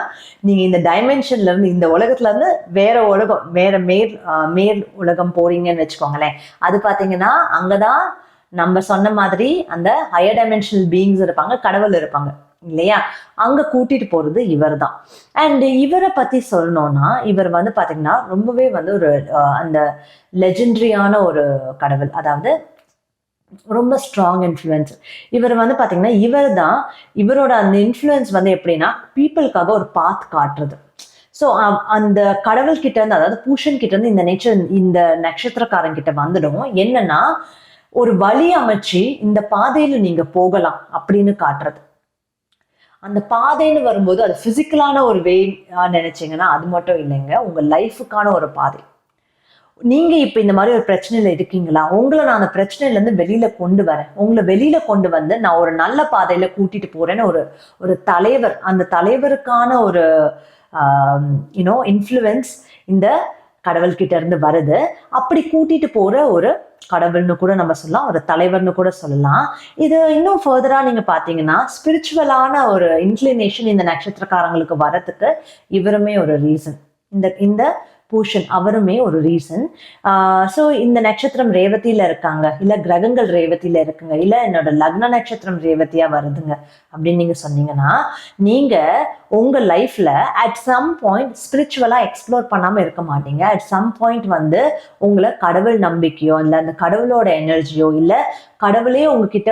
நீங்க இந்த டைமென்ஷன்ல இருந்து, இந்த உலகத்துல இருந்து வேற உலகம், வேற மேல் உலகம் போறீங்கன்னு வச்சுக்கோங்களேன். அது பாத்தீங்கன்னா அங்கதான் நம்ம சொன்ன மாதிரி அந்த ஹையர் டைமென்ஷனல் பீயிங்ஸ் இருப்பாங்க, கடவுள் இருப்பாங்க இல்லையா? அங்க கூட்டிட்டு போறது இவர் தான். அண்ட் இவரை பத்தி சொல்லணும்னா இவர் பாத்தீங்கன்னா ரொம்பவே ஒரு அந்த லெஜெண்டரியான ஒரு கடவுள். அதாவது ரொம்ப ஸ்ட்ராங் இன்ஃப்ளூயன்ஸ். இவர் பாத்தீங்கன்னா இவர் தான், இவரோட அந்த இன்ஃப்ளூயன்ஸ் எப்படின்னா பீப்புளுக்காக ஒரு பாத் காட்டுறது. ஸோ அந்த கடவுள் கிட்ட இருந்து, அதாவது பூஷன் கிட்ட இருந்து இந்த நட்சத்திரக்காரன் கிட்ட வந்துடும். என்னன்னா ஒரு வழி அமைச்சு இந்த பாதையில நீங்க போகலாம் அப்படின்னு காட்டுறது. அந்த பாதைன்னு வரும்போது அது பிசிக்கலான ஒரு வே நினைச்சீங்கன்னா அது மட்டும் இல்லைங்க, உங்க லைஃபுக்கான ஒரு பாதை. நீங்க இப்ப இந்த மாதிரி ஒரு பிரச்சனையில இருக்கீங்களா? உங்களை நான் அந்த பிரச்சனையில இருந்து வெளியில கொண்டு வரேன். உங்களை வெளியில கொண்டு நான் ஒரு நல்ல பாதையில கூட்டிட்டு போறேன்னு ஒரு தலைவர், அந்த தலைவருக்கான ஒரு இன்ஃப்ளூயன்ஸ் இந்த கடவுள்கிட்ட இருந்து வருது. அப்படி கூட்டிட்டு போற ஒரு கடவுள்னு கூட நம்ம சொல்லலாம், ஒரு தலைவர்னு கூட சொல்லலாம். இது இன்னும் ஃபர்தரா நீங்க பாத்தீங்கன்னா ஸ்பிரிச்சுவலான ஒரு இன்க்ளினேஷன் இந்த நட்சத்திரக்காரங்களுக்கு வரதுக்கு இவருமே ஒரு ரீசன். இந்த பூஷன் அவருமே ஒரு ரீசன். ஸோ இந்த நட்சத்திரம் ரேவதியில இருக்காங்க, இல்ல கிரகங்கள் ரேவதியில இருக்குங்க, இல்ல என்னோட லக்ன நட்சத்திரம் ரேவதியா வருதுங்க அப்படின்னு நீங்க சொன்னீங்கன்னா, நீங்க உங்க லைஃப்ல அட் சம் பாயிண்ட் ஸ்பிரிச்சுவலா எக்ஸ்ப்ளோர் பண்ணாம இருக்க மாட்டீங்க. அட் சம் பாயிண்ட் உங்களை கடவுள் நம்பிக்கையோ இல்ல அந்த கடவுளோட எனர்ஜியோ இல்ல கடவுளே உங்ககிட்ட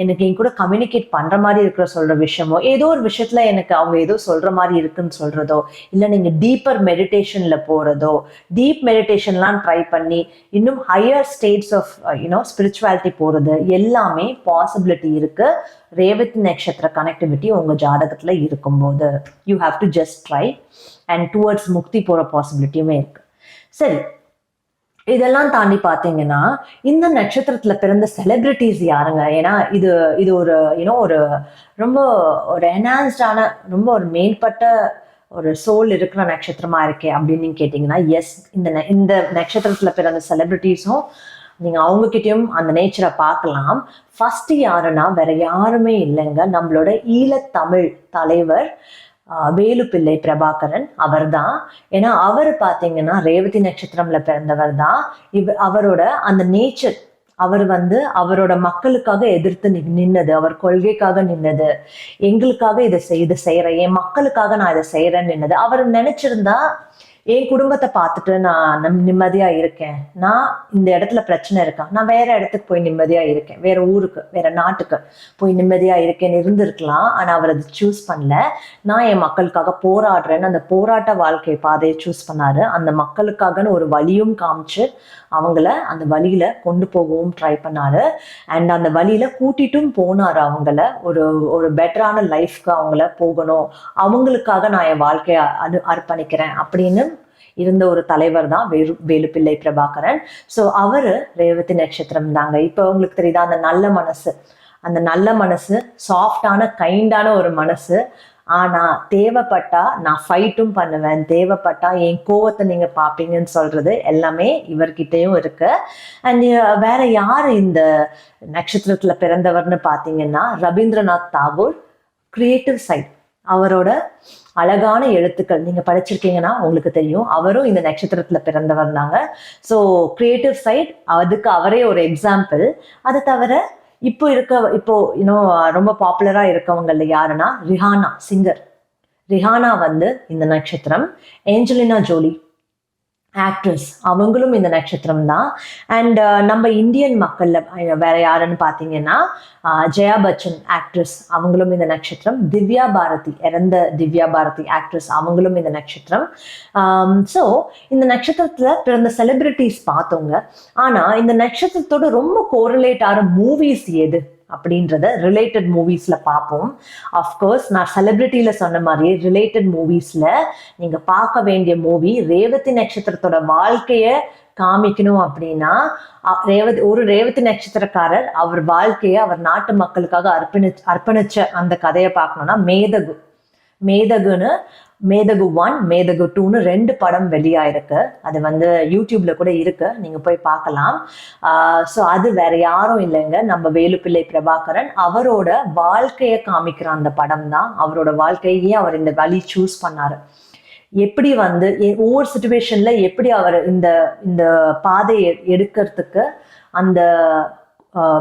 எனக்கு என் கூட கம்யூனிகேட் பண்ற மாதிரி இருக்கிற சொல்ற விஷயமோ, ஏதோ ஒரு விஷயத்துல எனக்கு அவங்க ஏதோ சொல்ற மாதிரி இருக்குன்னு சொல்றதோ, இல்ல நீங்க டீப்பர் மெடிடேஷன்ல போறதோ, டீப் மெடிடேஷன்லாம் ட்ரை பண்ணி இன்னும் ஹையர் ஸ்டேட்ஸ் ஆஃப் ஸ்பிரிச்சுவாலிட்டி போறது எல்லாமே பாசிபிலிட்டி இருக்கு. ரேவதி நட்சத்திர கனெக்டிவிட்டி உங்க ஜாதகத்துல இருக்கும்போது you have to just try. And towards முக்தி போற பாசிபிலிட்டியுமே இருக்கு. சரி, இதெல்லாம் தாண்டி பாத்தீங்கன்னா இந்த நட்சத்திரத்துல பிறந்த செலிபிரிட்டிஸ் யாருங்க? ஏன்னா இது ஒரு ஒரு ரொம்ப ஒரு என்ஹான்ஸ்டான, ரொம்ப ஒரு மேம்பட்ட ஒரு சோல் இருக்கிற நட்சத்திரமா இருக்கே அப்படின்னு நீங்க கேட்டீங்கன்னா, எஸ், இந்த நட்சத்திரத்துல பிறந்த செலிபிரிட்டிஸும் நீங்க அவங்க கிட்டயும் அந்த நேச்சரை பார்க்கலாம். ஃபர்ஸ்ட் யாருன்னா வேற யாருமே இல்லைங்க, நம்மளோட ஈழத்தமிழ் தலைவர் வேலுப்பிள்ளை பிரபாகரன். அவர் தான். ஏன்னா அவர் பார்த்தீங்கன்னா ரேவதி நட்சத்திரம்ல பிறந்தவர் தான். அவரோட அந்த நேச்சர், அவர் வந்து அவரோட மக்களுக்காக எதிர்த்து நின்னது, அவர் கொள்கைக்காக நின்னது, எங்களுக்காக இதை செய்யறேன், என் மக்களுக்காக நான் இதை செய்யறேன்னு நின்னது. அவர் நினைச்சிருந்தா என் குடும்பத்தை பார்த்துட்டு நான் நிம்மதியா இருக்கேன், நான் இந்த இடத்துல பிரச்சனை இருக்கா, நான் வேற இடத்துக்கு போய் நிம்மதியா இருக்கேன், வேற ஊருக்கு வேற நாட்டுக்கு போய் நிம்மதியா இருக்கேன்னு இருந்திருக்கலாம். ஆனா அவர் அதை சூஸ் பண்ணல. நான் என் மக்களுக்காக போராடுறேன்னு அந்த போராட்ட வாழ்க்கை பாதையை சூஸ் பண்ணாரு. அந்த மக்களுக்காகன்னு ஒரு வழியும் காமிச்சு அவங்கள அந்த வழியில கொண்டு போகவும் ட்ரை பண்ணாரு. அண்ட் அந்த வழியில கூட்டிட்டும் போனாரு அவங்கள. ஒரு ஒரு பெட்டரான லைஃப்க்கு அவங்கள போகணும், அவங்களுக்காக நான் என் வாழ்க்கையை அர்ப்பணிக்கிறேன் அப்படின்னு இருந்த ஒரு தலைவர் தான் வேலுப்பிள்ளை பிரபாகரன். ஸோ அவரு ரேவதி நட்சத்திரம் தாங்க. இப்போ உங்களுக்கு தெரியுதா அந்த நல்ல மனசு, அந்த நல்ல மனசு, சாஃப்டான கைண்டான ஒரு மனசு. ஆனா தேவைப்பட்டா நான் ஃபைட்டும் பண்ணுவேன், தேவைப்பட்டா என் கோவத்தை நீங்க பாப்பீங்கன்னு சொல்றது எல்லாமே இவர்கிட்டயும் இருக்கு. அண்ட் வேற யாரு இந்த நட்சத்திரத்துல பிறந்தவர்னு பாத்தீங்கன்னா ரவீந்திரநாத் தாகூர். கிரியேட்டிவ் சைட், அவரோட அழகான எழுத்துக்கள் நீங்க படிச்சிருக்கீங்கன்னா உங்களுக்கு தெரியும். அவரும் இந்த நட்சத்திரத்துல பிறந்தவர் தாங்க. ஸோ கிரியேட்டிவ் சைட், அதுக்கு அவரே ஒரு எக்ஸாம்பிள். அதை தவிர இப்போ இன்னும் ரொம்ப பாப்புலரா இருக்கவங்கல்ல யாருன்னா ரிஹானா, சிங்கர் ரிஹானா வந்து இந்த நட்சத்திரம். ஏஞ்சலினா ஜோலி ஆக்ட்ரஸ், அவங்களும் இந்த நட்சத்திரம் தான். அண்ட் நம்ம இந்தியன் மக்கள்ல வேற யாருன்னு பார்த்தீங்கன்னா ஜெயா பச்சன் ஆக்ட்ரஸ், அவங்களும் இந்த நட்சத்திரம். திவ்யா பாரதி, இறந்த திவ்யா பாரதி ஆக்ட்ரஸ், அவங்களும் இந்த நட்சத்திரம். ஸோ இந்த நட்சத்திரத்துல பிறந்த செலிபிரிட்டிஸ் பார்த்தோங்க. ஆனா இந்த நட்சத்திரத்தோட ரொம்ப கோரிலேட் ஆகிற மூவிஸ் எது அப்படின்றத ரிலேட்டட் மூவிஸ்ல பார்ப்போம். அஃப்கோர்ஸ் நான் செலிபிரிட்டியில சொன்ன மாதிரி ரிலேட்டட் மூவிஸ்ல நீங்க பார்க்க வேண்டிய மூவி, ரேவதி நட்சத்திரத்தோட வாழ்க்கைய காமிக்கணும் அப்படின்னா ஒரு ரேவதி நட்சத்திரக்காரர் அவர் வாழ்க்கையை அவர் நாட்டு மக்களுக்காக அர்ப்பணிச்ச அந்த கதையை பார்க்கணும்னா மேதகுன்னு மேதகு 1, மேதகு 2ன்னு 2 படம் வெளியாயிருக்கு. அது வந்து யூடியூப்ல கூட இருக்கு, நீங்க போய் பார்க்கலாம். ஸோ அது வேற யாரும் இல்லைங்க, நம்ம வேலுப்பிள்ளை பிரபாகரன். அவரோட வாழ்க்கையை காமிக்கிற அந்த படம் தான். அவரோட வாழ்க்கையே அவர் இந்த வழி சூஸ் பண்ணாரு, எப்படி வந்து ஒவ்வொரு சுச்சுவேஷன்ல எப்படி அவர் இந்த இந்த பாதையை எடுக்கிறதுக்கு அந்த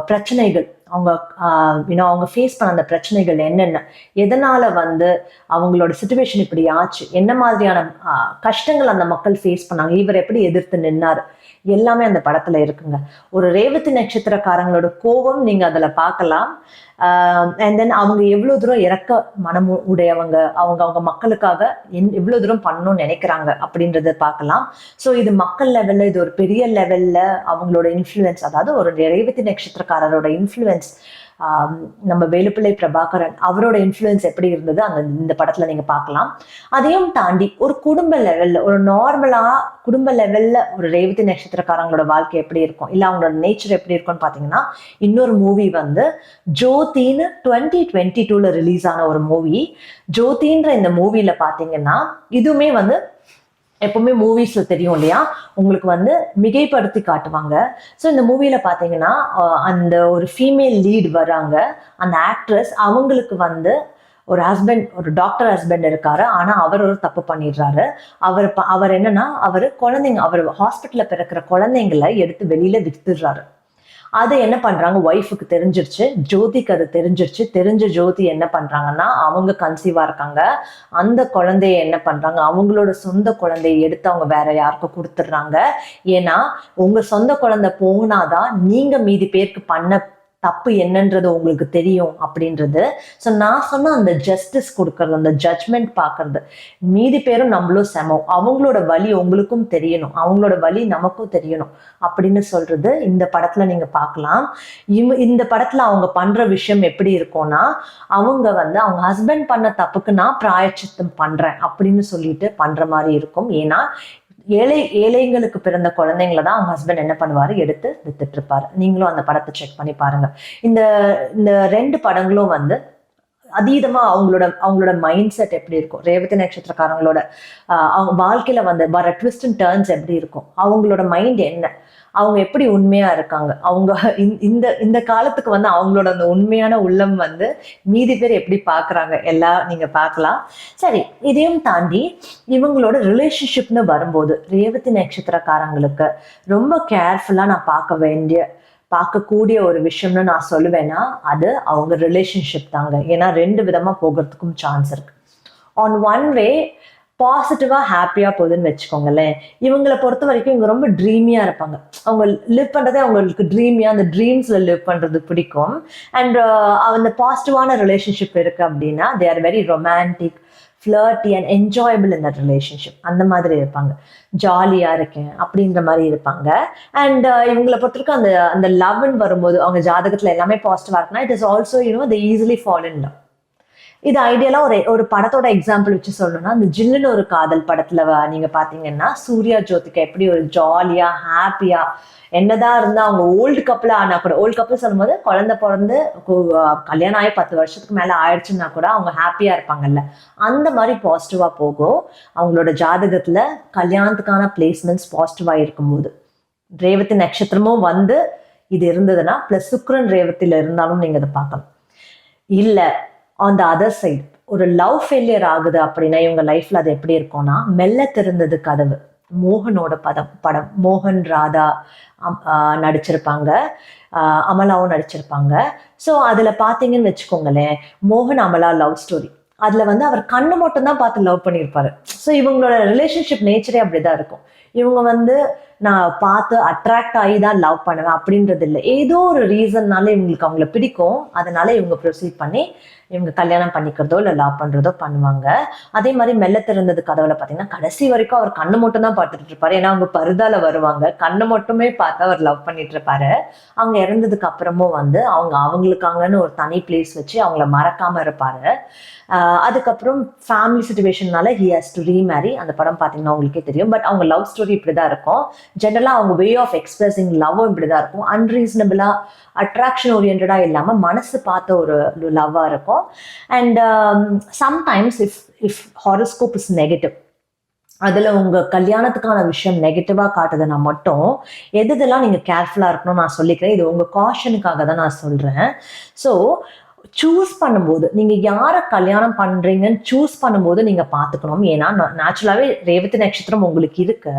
பிரச்சனைகள் அவங்க ஃபேஸ் பண்ண அந்த பிரச்சனைகள் என்னென்ன, எதனால வந்து அவங்களோட சிச்சுவேஷன் இப்படி ஆச்சு, என்ன மாதிரியான கஷ்டங்கள் அந்த மக்கள் ஃபேஸ் பண்ணாங்க, இவர் எப்படி எதிர்த்து நின்னாரு, எல்லாமே அந்த படத்துல இருக்குங்க. ஒரு ரேவதி நட்சத்திரக்காரங்களோட கோபம் நீங்க அதுல பார்க்கலாம். அண்ட் தென் அவங்க எவ்வளவு தூரம் இறக்க மனம் உடையவங்க, அவங்க மக்களுக்காக எவ்வளவு தூரம் பண்ணணும்னு நினைக்கிறாங்க அப்படின்றத பார்க்கலாம். ஸோ இது மக்கள் லெவல்ல, இது ஒரு பெரிய லெவல்ல அவங்களோட இன்ஃப்ளூயன்ஸ், அதாவது ஒரு ரேவதி நட்சத்திரக்காரரோட இன்ஃப்ளூயன்ஸ், நம்ம வேலுப்பிள்ளை பிரபாகரன் அவரோட இன்ஃப்ளூயன்ஸ் எப்படி இருந்தது இந்த படத்துல நீங்க பார்க்கலாம். அதையும் தாண்டி ஒரு குடும்ப லெவல்ல, ஒரு நார்மலா குடும்ப லெவல்ல ஒரு ரேவதி நட்சத்திரக்காரங்களோட வாழ்க்கை எப்படி இருக்கும், இல்ல அவங்களோட நேச்சர் எப்படி இருக்கும்னு பாத்தீங்கன்னா, இன்னொரு மூவி வந்து ஜோதின்னு 2022ல ரிலீஸ் ஆன ஒரு மூவி. ஜோதின்ற இந்த மூவில பாத்தீங்கன்னா, இதுவுமே வந்து எப்பவுமே மூவிஸ்ல தெரியும் இல்லையா, உங்களுக்கு வந்து மிகைப்படுத்தி காட்டுவாங்க. ஸோ இந்த மூவில பாத்தீங்கன்னா அந்த ஒரு ஃபீமேல் லீட் வராங்க, அந்த ஆக்ட்ரஸ், அவங்களுக்கு வந்து ஒரு ஹஸ்பண்ட், ஒரு டாக்டர் ஹஸ்பண்ட் இருக்காரு. ஆனா அவர் ஒரு தப்பு பண்ணிடுறாரு. அவர் என்னன்னா, அவர் ஹாஸ்பிட்டல்ல பிறக்கிற குழந்தைங்களை எடுத்து வெளியில வித்துடுறாரு. அது என்ன பண்றாங்க, ஒய்ஃபுக்கு தெரிஞ்சிருச்சு, ஜோதிக்கு அது தெரிஞ்சிருச்சு. தெரிஞ்ச ஜோதி என்ன பண்றாங்கன்னா, அவங்க கன்சீவா இருக்காங்க, அந்த குழந்தைய என்ன பண்றாங்க, அவங்களோட சொந்த குழந்தைய எடுத்து அவங்க வேற யாருக்கும் கொடுத்துடுறாங்க. ஏன்னா உங்க சொந்த குழந்தை போனாதான் நீங்க மீதி பேருக்கு பண்ண தப்பு என்னன்றது உங்களுக்கு தெரியும் அப்படின்றது. ஸோ நான் சொன்ன அந்த ஜஸ்டிஸ் கொடுக்கறது, அந்த ஜட்மெண்ட் பார்க்கறது, மீதி பேரும் நம்மளும் சமம், அவங்களோட வழி உங்களுக்கும் தெரியணும், அவங்களோட வழி நமக்கும் தெரியணும் அப்படின்னு சொல்றது இந்த படத்துல நீங்க பார்க்கலாம். இந்த படத்துல அவங்க பண்ற விஷயம் எப்படி இருக்கும்னா, அவங்க வந்து அவங்க ஹஸ்பண்ட் பண்ண தப்புக்கு நான் பிராயச்சித்தம் பண்றேன் அப்படின்னு சொல்லிட்டு பண்ற மாதிரி இருக்கும். ஏன்னா ஏழைங்களுக்கு பிறந்த குழந்தைங்களை தான் அவங்க ஹஸ்பண்ட் என்ன பண்ணுவாரு, எடுத்து வித்துட்டு இருப்பாரு. நீங்களும் அந்த படத்தை செக் பண்ணி பாருங்க. இந்த இந்த 2 படங்களும் வந்து அதீதமா அவங்களோட மைண்ட் செட் எப்படி இருக்கும், ரேவதி நட்சத்திரக்காரங்களோட அவங்க வாழ்க்கையில வந்து வர ட்விஸ்ட் அண்ட் டர்ன்ஸ் எப்படி இருக்கும், அவங்களோட மைண்ட் என்ன, அவங்க எப்படி உண்மையா இருக்காங்க, அவங்க இந்த காலத்துக்கு வந்து அவங்களோட அந்த உண்மையான உள்ளம் வந்து மீதி பேர் எப்படி பாக்குறாங்க எல்லாம் நீங்க பார்க்கலாம். சரி, இதையும் தாண்டி இவங்களோட ரிலேஷன்ஷிப்னு வரும்போது ரேவதி நட்சத்திரக்காரங்களுக்கு ரொம்ப கேர்ஃபுல்லா நான் பார்க்க வேண்டிய பார்க்கக்கூடிய ஒரு விஷயம்னு நான் சொல்லுவேன்னா அது அவங்க ரிலேஷன்ஷிப் தாங்க. ஏன்னா 2 விதமா போகிறதுக்கும் சான்ஸ் இருக்கு. ஆன் ஒன் வே பாசிட்டிவா ஹாப்பியா போகுதுன்னு வச்சுக்கோங்களேன். இவங்களை பொறுத்த வரைக்கும் இவங்க ரொம்ப ட்ரீமியா இருப்பாங்க. அவங்க லிவ் பண்றதே அவங்களுக்கு ட்ரீமியா, அந்த ட்ரீம்ஸ்ல லிவ் பண்றது பிடிக்கும். அண்ட் அந்த பாசிட்டிவான ரிலேஷன்ஷிப் இருக்கு அப்படின்னா they are very romantic, flirty and enjoyable in that relationship. அந்த மாதிரி இருப்பாங்க. ஜாலியா இருக்கேன் அப்படின்ற மாதிரி இருப்பாங்க. அண்ட் இவங்களை பொறுத்தவரைக்கும் அந்த அந்த லவ்னு வரும்போது அவங்க ஜாதகத்துல எல்லாமே பாசிட்டிவா இருக்குன்னா it is also they easily fall in love. இது ஐடியலா ஒரு படத்தோட எக்ஸாம்பிள் வச்சு சொல்லணும்னா அந்த ஜில்லுன்னு ஒரு காதல் படத்துல நீங்க பாத்தீங்கன்னா சூர்யா ஜோதிகா எப்படி ஒரு ஜாலியா ஹாப்பியா என்னதான் இருந்தா அவங்க ஓல்டு கப்பிள் ஆனா கூட, ஓல்டு கப்பிள் சொல்லும் போது குழந்தை பிறந்து கல்யாணம் ஆகி 10 வருஷத்துக்கு மேல ஆயிடுச்சுன்னா கூட அவங்க ஹாப்பியா இருப்பாங்கல்ல, அந்த மாதிரி பாசிட்டிவா போகும். அவங்களோட ஜாதகத்துல கல்யாணத்துக்கான பிளேஸ்மெண்ட்ஸ் பாசிட்டிவா இருக்கும்போது ரேவதி நட்சத்திரமும் இது இருந்ததுன்னா பிளஸ் சுக்கிரன் ரேவதியில இருந்தாலும் நீங்க அதை பார்க்கணும். இல்ல ஆன் த அதர் சைட் ஒரு லவ் ஃபெயிலியர் ஆகுது அப்படின்னா இவங்க லைஃப்ல அது எப்படி இருக்கும்னா, மெல்ல திறந்தது கதவு, மோகனோட படம் மோகன் ராதா நடிச்சிருப்பாங்க, அமலாவும் நடிச்சிருப்பாங்க. ஸோ அதுல பாத்தீங்கன்னு வச்சுக்கோங்களேன், மோகன் அமலா லவ் ஸ்டோரி. அதுல அவர் கண்ணு மட்டும் தான் பார்த்து லவ் பண்ணியிருப்பாரு. ஸோ இவங்களோட ரிலேஷன்ஷிப் நேச்சரே அப்படிதான் இருக்கும். இவங்க நான் பார்த்து அட்ராக்ட் ஆகி தான் லவ் பண்ணுவேன் அப்படின்றது இல்லை. ஏதோ ஒரு ரீசன்னால இவங்களுக்கு அவங்கள பிடிக்கும், அதனால இவங்க ப்ரொசீட் பண்ணி இவங்க கல்யாணம் பண்ணிக்கிறதோ இல்லை லவ் பண்றதோ பண்ணுவாங்க. அதே மாதிரி மெல்ல திறந்தது கதவுல பார்த்தீங்கன்னா கடைசி வரைக்கும் அவர் கண்ணு மட்டும் தான் பார்த்துட்டு இருப்பாரு. ஏன்னா அவங்க பருதால வருவாங்க, கண்ணை மட்டுமே பார்த்து அவர் லவ் பண்ணிட்டு இருப்பாரு. அவங்க இறந்ததுக்கு அப்புறமும் அவங்களுக்காங்கன்னு ஒரு தனி பிளேஸ் வச்சு அவங்கள மறக்காம இருப்பாரு. அதுக்கப்புறம் ஃபேமிலி சுச்சுவேஷன்னால ஹி ஹாஸ் டு ரீமேரி. அந்த படம் பார்த்தீங்கன்னா உங்களுக்கே தெரியும். பட் அவங்க லவ் ஸ்டோரி இப்படிதான் இருக்கும். ஜென்ரலா அவங்க வே ஆஃப் எக்ஸ்பிரஸிங் லவ்வும் இப்படிதான் இருக்கும். அன்ரீசனபிளா, அட்ராக்ஷன் ஓரியன்டா இல்லாம மனசு பார்த்த ஒரு லவ்வா இருக்கும். And sometimes if horoscope is negative, அதுல உங்க கல்யாணத்துக்கான விஷயம் நெகட்டிவா காட்டுதுன்னா மட்டும் எதெல்லாம் நீங்க கேர்ஃபுல்லா இருக்கணும் நான் சொல்லிக்கிறேன். இது உங்க காஷனுக்காக தான் நான் சொல்றேன். ஸோ சூஸ் பண்ணும்போது நீங்க யாரை கல்யாணம் பண்றீங்கன்னு சூஸ் பண்ணும்போது நீங்க பாத்துக்கணும். ஏன்னா நேச்சுரலாவே ரேவதி நட்சத்திரம் உங்களுக்கு இருக்கு.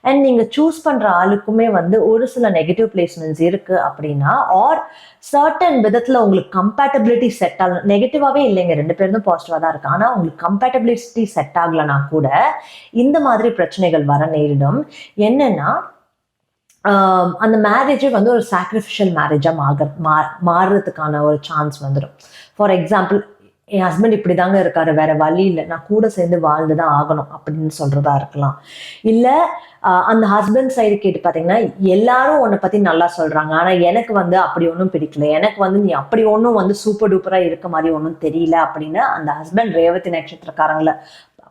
அண்ட் நீங்க சூஸ் பண்ற ஆளுக்குமே ஒரு சில நெகட்டிவ் பிளேஸ்மெண்ட்ஸ் இருக்கு அப்படின்னா, ஆர் சர்டன் விதத்துல உங்களுக்கு கம்பேட்டபிலிட்டி செட் ஆகல, நெகட்டிவாவே இல்லைங்க, 2 பேரும் பாசிட்டிவா தான் இருக்கு, ஆனா உங்களுக்கு கம்பேட்டபிலிட்டி செட் ஆகலன்னா கூட இந்த மாதிரி பிரச்சனைகள் வர நேரிடும். என்னன்னா அந்த மேரேஜே ஒரு சாக்ரிஃபிஷியல் மேரேஜா மாறுறதுக்கான ஒரு சான்ஸ் வந்துடும். ஃபார் எக்ஸாம்பிள், என் ஹஸ்பண்ட் இப்படிதாங்க இருக்காரு, வேற வழி இல்லை, நான் கூட சேர்ந்து வாழ்ந்துதான் ஆகணும் அப்படின்னு சொல்றதா இருக்கலாம். இல்ல அந்த ஹஸ்பண்ட் சைடு கேட்டு பாத்தீங்கன்னா எல்லாரும் உன்னை பத்தி நல்லா சொல்றாங்க, ஆனா எனக்கு அப்படி ஒன்றும் பிடிக்கல, எனக்கு நீ அப்படி ஒன்றும் சூப்பர் டூப்பரா இருக்க மாதிரி ஒன்றும் தெரியல அப்படின்னு அந்த ஹஸ்பண்ட் ரேவதி நட்சத்திரக்காரங்களை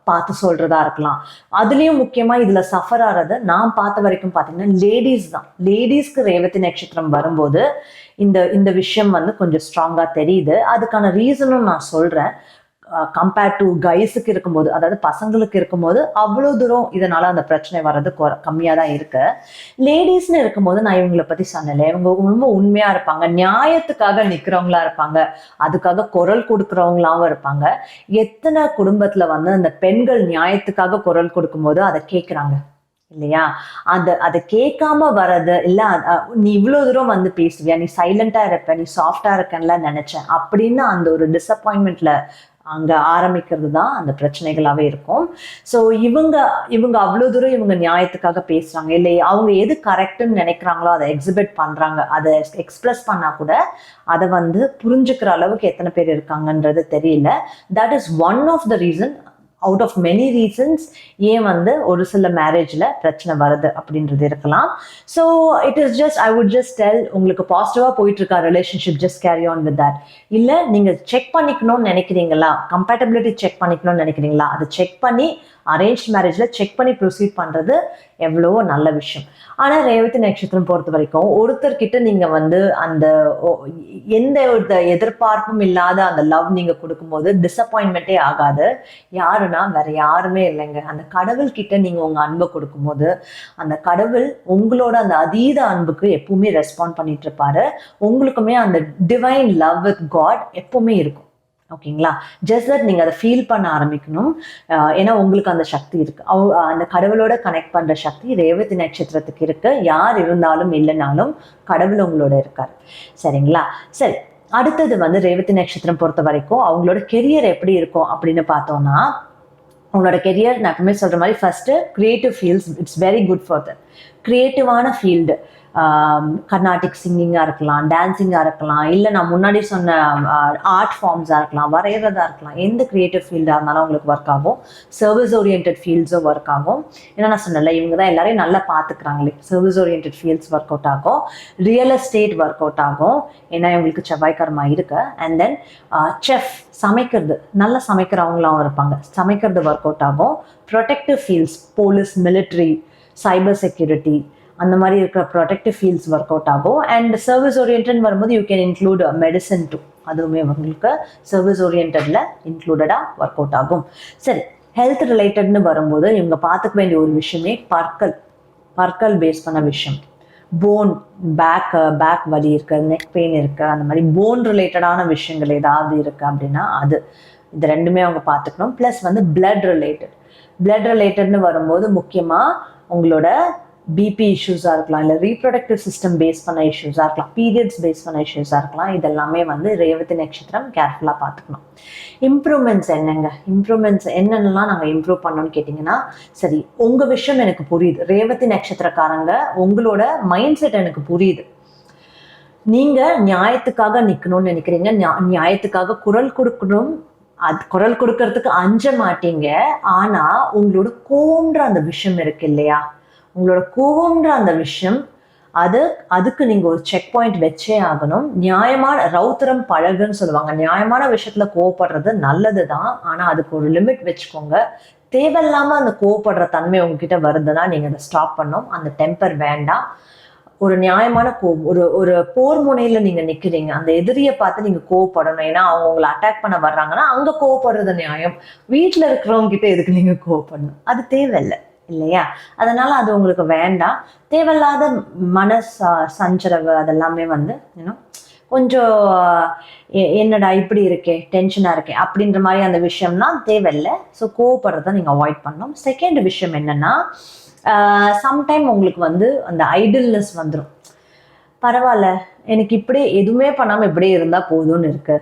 பார்த்து சொல்றதா இருக்கலாம். அதுலயும் முக்கியமா இதுல சஃபர் ஆறது நான் பார்த்த வரைக்கும் பாத்தீங்கன்னா லேடிஸ் தான். லேடிஸ்க்கு ரேவதி நட்சத்திரம் வரும்போது இந்த விஷயம் கொஞ்சம் ஸ்ட்ராங்கா தெரியுது. அதுக்கான ரீசனும் நான் சொல்றேன். கம்பேர்ட் டு கைஸுக்கு இருக்கும்போது, அதாவது பசங்களுக்கு இருக்கும்போது அவ்வளவு தூரம் இதனால அந்த பிரச்சனை வர்றது கம்மியா தான் இருக்கு. லேடிஸ்ன்னு இருக்கும்போது நான் இவங்களை பத்தி சொன்னல, இவங்க ரொம்ப உண்மையா இருப்பாங்க, நியாயத்துக்காக நிக்கிறவங்களா இருப்பாங்க, அதுக்காக குரல் கொடுக்கறவங்களாவும் இருப்பாங்க. எத்தனை குடும்பத்துல அந்த பெண்கள் நியாயத்துக்காக குரல் கொடுக்கும் போது அதை கேட்கிறாங்க இல்லையா? அதை கேட்காம வர்றது இல்ல, நீ இவ்வளவு தூரம் பேசுவியா, நீ சைலண்டா இருப்ப, நீ சாஃப்டா இருக்கன்ல நினைச்சேன் அப்படின்னு அந்த ஒரு டிசப்பாயின்மெண்ட்ல அங்க ஆரம்பிக்கிறது தான் அந்த பிரச்சனைகளாவே இருக்கும். ஸோ இவங்க அவ்வளவு தூரம் இவங்க நியாயத்துக்காக பேசுறாங்க இல்லை, அவங்க எது கரெக்ட்னு நினைக்கிறாங்களோ அதை எக்ஸிபிட் பண்றாங்க, அதை எக்ஸ்பிரஸ் பண்ணா கூட அதை புரிஞ்சுக்கிற அளவுக்கு எத்தனை பேர் இருக்காங்கன்றது தெரியல. That is one of the reason, out of many reasons ஏன் ஒரு சில மேரேஜ்ல பிரச்சனை வருது அப்படின்றது இருக்கலாம். So it is just, I would just tell, உங்களுக்கு பாசிட்டிவா போயிட்டு இருக்கா relationship, just carry on with that. இல்ல நீங்க செக் பண்ணிக்கணும்னு நினைக்கிறீங்களா, கம்பேட்டபிலிட்டி செக் பண்ணிக்கணும்னு நினைக்கிறீங்களா, அதை செக் பண்ணி அரேஞ்ச் மேரேஜ்ல செக் பண்ணி ப்ரொசீட் பண்றது எவ்வளவோ நல்ல விஷயம். ஆனா ரேவதி நட்சத்திரம் பொறுத்த வரைக்கும் ஒருத்தர்கிட்ட நீங்க அந்த எந்த ஒரு எதிர்பார்ப்பும் இல்லாத அந்த லவ் நீங்க கொடுக்கும்போது டிசப்பாயின்மெண்டே ஆகாது. யாருன்னா வேற யாருமே இல்லைங்க, அந்த கடவுள் கிட்ட நீங்க உங்க அன்பை கொடுக்கும்போது அந்த கடவுள் உங்களோட அந்த அதீத அன்புக்கு எப்பவுமே ரெஸ்பாண்ட் பண்ணிட்டு இருப்பாரு. உங்களுக்குமே அந்த டிவைன் லவ் வித் காட் எப்பவுமே இருக்கும். ஓகேங்களா? ஜஸ்ட் தட் நீங்கள் அதை ஃபீல் பண்ண ஆரம்பிக்கணும். ஏன்னா உங்களுக்கு அந்த சக்தி இருக்கு. அந்த கடவுளோட கனெக்ட் பண்ற சக்தி ரேவதி நட்சத்திரத்துக்கு இருக்கு. யார் இருந்தாலும் இல்லைனாலும் கடவுள் உங்களோட இருக்காரு. சரிங்களா? சரி, அடுத்தது வந்து ரேவதி நட்சத்திரம் பொறுத்த வரைக்கும் அவங்களோட கெரியர் எப்படி இருக்கும் அப்படின்னு பார்த்தோம்னா, உங்களோட கெரியர் நான் எப்பவுமே சொல்ற மாதிரி first creative fields it's very good for that. கிரியேட்டிவான ஃபீல்டு, கர்நாடிக் சிங்கிங்காக இருக்கலாம், டான்ஸிங்காக இருக்கலாம், இல்லை நான் முன்னாடி சொன்ன ஆர்ட் ஃபார்ம்ஸாக இருக்கலாம், வரைகிறதா இருக்கலாம், எந்த கிரியேட்டிவ் ஃபீல்டாக இருந்தாலும் உங்களுக்கு ஒர்க் ஆகும். சர்வீஸ் ஓரியன்ட் ஃபீல்ட்ஸும் ஒர்க் ஆகும். ஏன்னா நான் சொன்னல, இவங்க தான் எல்லாரையும் நல்லா பார்த்துக்கிறாங்களே, service orient fields work out ஆகும். ரியல் எஸ்டேட் ஒர்க் அவுட் ஆகும், ஏன்னா இவங்களுக்கு செவ்வாய் கர்மா இருக்கு. அண்ட் தென் செஃப், சமைக்கிறது, நல்லா சமைக்கிறவங்களாவும் இருப்பாங்க, சமைக்கிறது ஒர்க் அவுட் ஆகும். Protective fields, police, military, cyber security, அந்த மாதிரி இருக்கிற ப்ரொடெக்டிவ் ஃபீல்ட்ஸ் ஒர்க் அவுட் ஆகும். அண்ட் சர்வீஸ் ஓரியன்ட் வரும்போது you can include medicine too, அதுவுமே உங்களுக்கு சர்வீஸ் ஓரியன்டில் இன்க்ளூடடாக ஒர்க் அவுட் ஆகும். சரி, ஹெல்த் ரிலேட்டட்னு வரும்போது இவங்க பார்த்துக்க வேண்டிய ஒரு விஷயமே பற்கள் பேஸ் பண்ண விஷயம். போன், பேக் வலி இருக்கு, நெக் பெயின் இருக்கு, அந்த மாதிரி போன் ரிலேட்டடான விஷயங்கள் ஏதாவது இருக்கு அப்படின்னா அது இது ரெண்டுமே அவங்க பார்த்துக்கணும். ப்ளஸ் வந்து பிளட் ரிலேட்டட்னு வரும்போது முக்கியமாக உங்களோட பிபி இஷ்யூஸாக இருக்கலாம், இல்லை ரீப்ரொடக்டிவ் சிஸ்டம் பேஸ் பண்ண இஷ்யூஸாக இருக்கலாம், பீரியட்ஸ் பேஸ் பண்ண இஷ்யூஸாக இருக்கலாம். இதெல்லாமே வந்து ரேவதி நட்சத்திரம் கேர்ஃபுல்லாக பார்த்துக்கணும். இம்ப்ரூவ்மெண்ட்ஸ் என்னென்னலாம் நாங்கள் இம்ப்ரூவ் பண்ணோம்னு கேட்டிங்கன்னா, சரி உங்கள் விஷயம் எனக்கு புரியுது, ரேவதி நட்சத்திரக்காரங்க உங்களோட மைண்ட் செட் எனக்கு புரியுது. நீங்கள் நியாயத்துக்காக நிற்கணும்னு நினைக்கிறீங்க, நியாயத்துக்காக குரல் கொடுக்கறதுக்கு அஞ்ச மாட்டீங்க. ஆனால் உங்களோட கோவம்ன்ற அந்த விஷயம் இருக்கு இல்லையா, உங்களோட கோவம்ன்ற அந்த விஷயம், அதுக்கு நீங்க ஒரு செக் பாயிண்ட் வச்சே ஆகணும். நியாயமான ரௌத்திரம் பழகுன்னு சொல்லுவாங்க. நியாயமான விஷயத்துல கோவப்படுறது நல்லதுதான், ஆனா அதுக்கு ஒரு லிமிட் வச்சுக்கோங்க. தேவையில்லாம அந்த கோவப்படுற தன்மை உங்ககிட்ட வருதுன்னா நீங்க அதை ஸ்டாப் பண்ணணும். அந்த டெம்பர் வேண்டாம். ஒரு நியாயமான ஒரு போர் முனையில நீங்க நிக்கிறீங்க, அந்த எதிரியை பார்த்து நீங்க கோவப்படணும். ஏன்னா அவங்க உங்களை அட்டாக் பண்ண வர்றாங்கன்னா அங்க கோவப்படுறது நியாயம். வீட்டுல இருக்கிறவங்க கிட்ட எதுக்கு நீங்க கோவப்படணும்? அது தேவையில்லை இல்லையா? அதனால அது உங்களுக்கு வேண்டாம். தேவையில்லாத சஞ்சரவு அதெல்லாமே வந்து இன்னும் கொஞ்சம் என்னடா இப்படி இருக்கே, டென்ஷனா இருக்கே அப்படின்ற மாதிரி அந்த விஷயம்லாம் தேவையில்லை. ஸோ கோவப்படுறத நீங்க அவாய்ட் பண்ணணும். செகண்ட் விஷயம் என்னன்னா, சம்டைம் உங்களுக்கு வந்து அந்த ஐடில்னஸ் வந்துடும். பரவாயில்ல, எனக்கு இப்படியே எதுவுமே பண்ணாமல் இப்படியே இருந்தால் போதும்னு இருக்கு.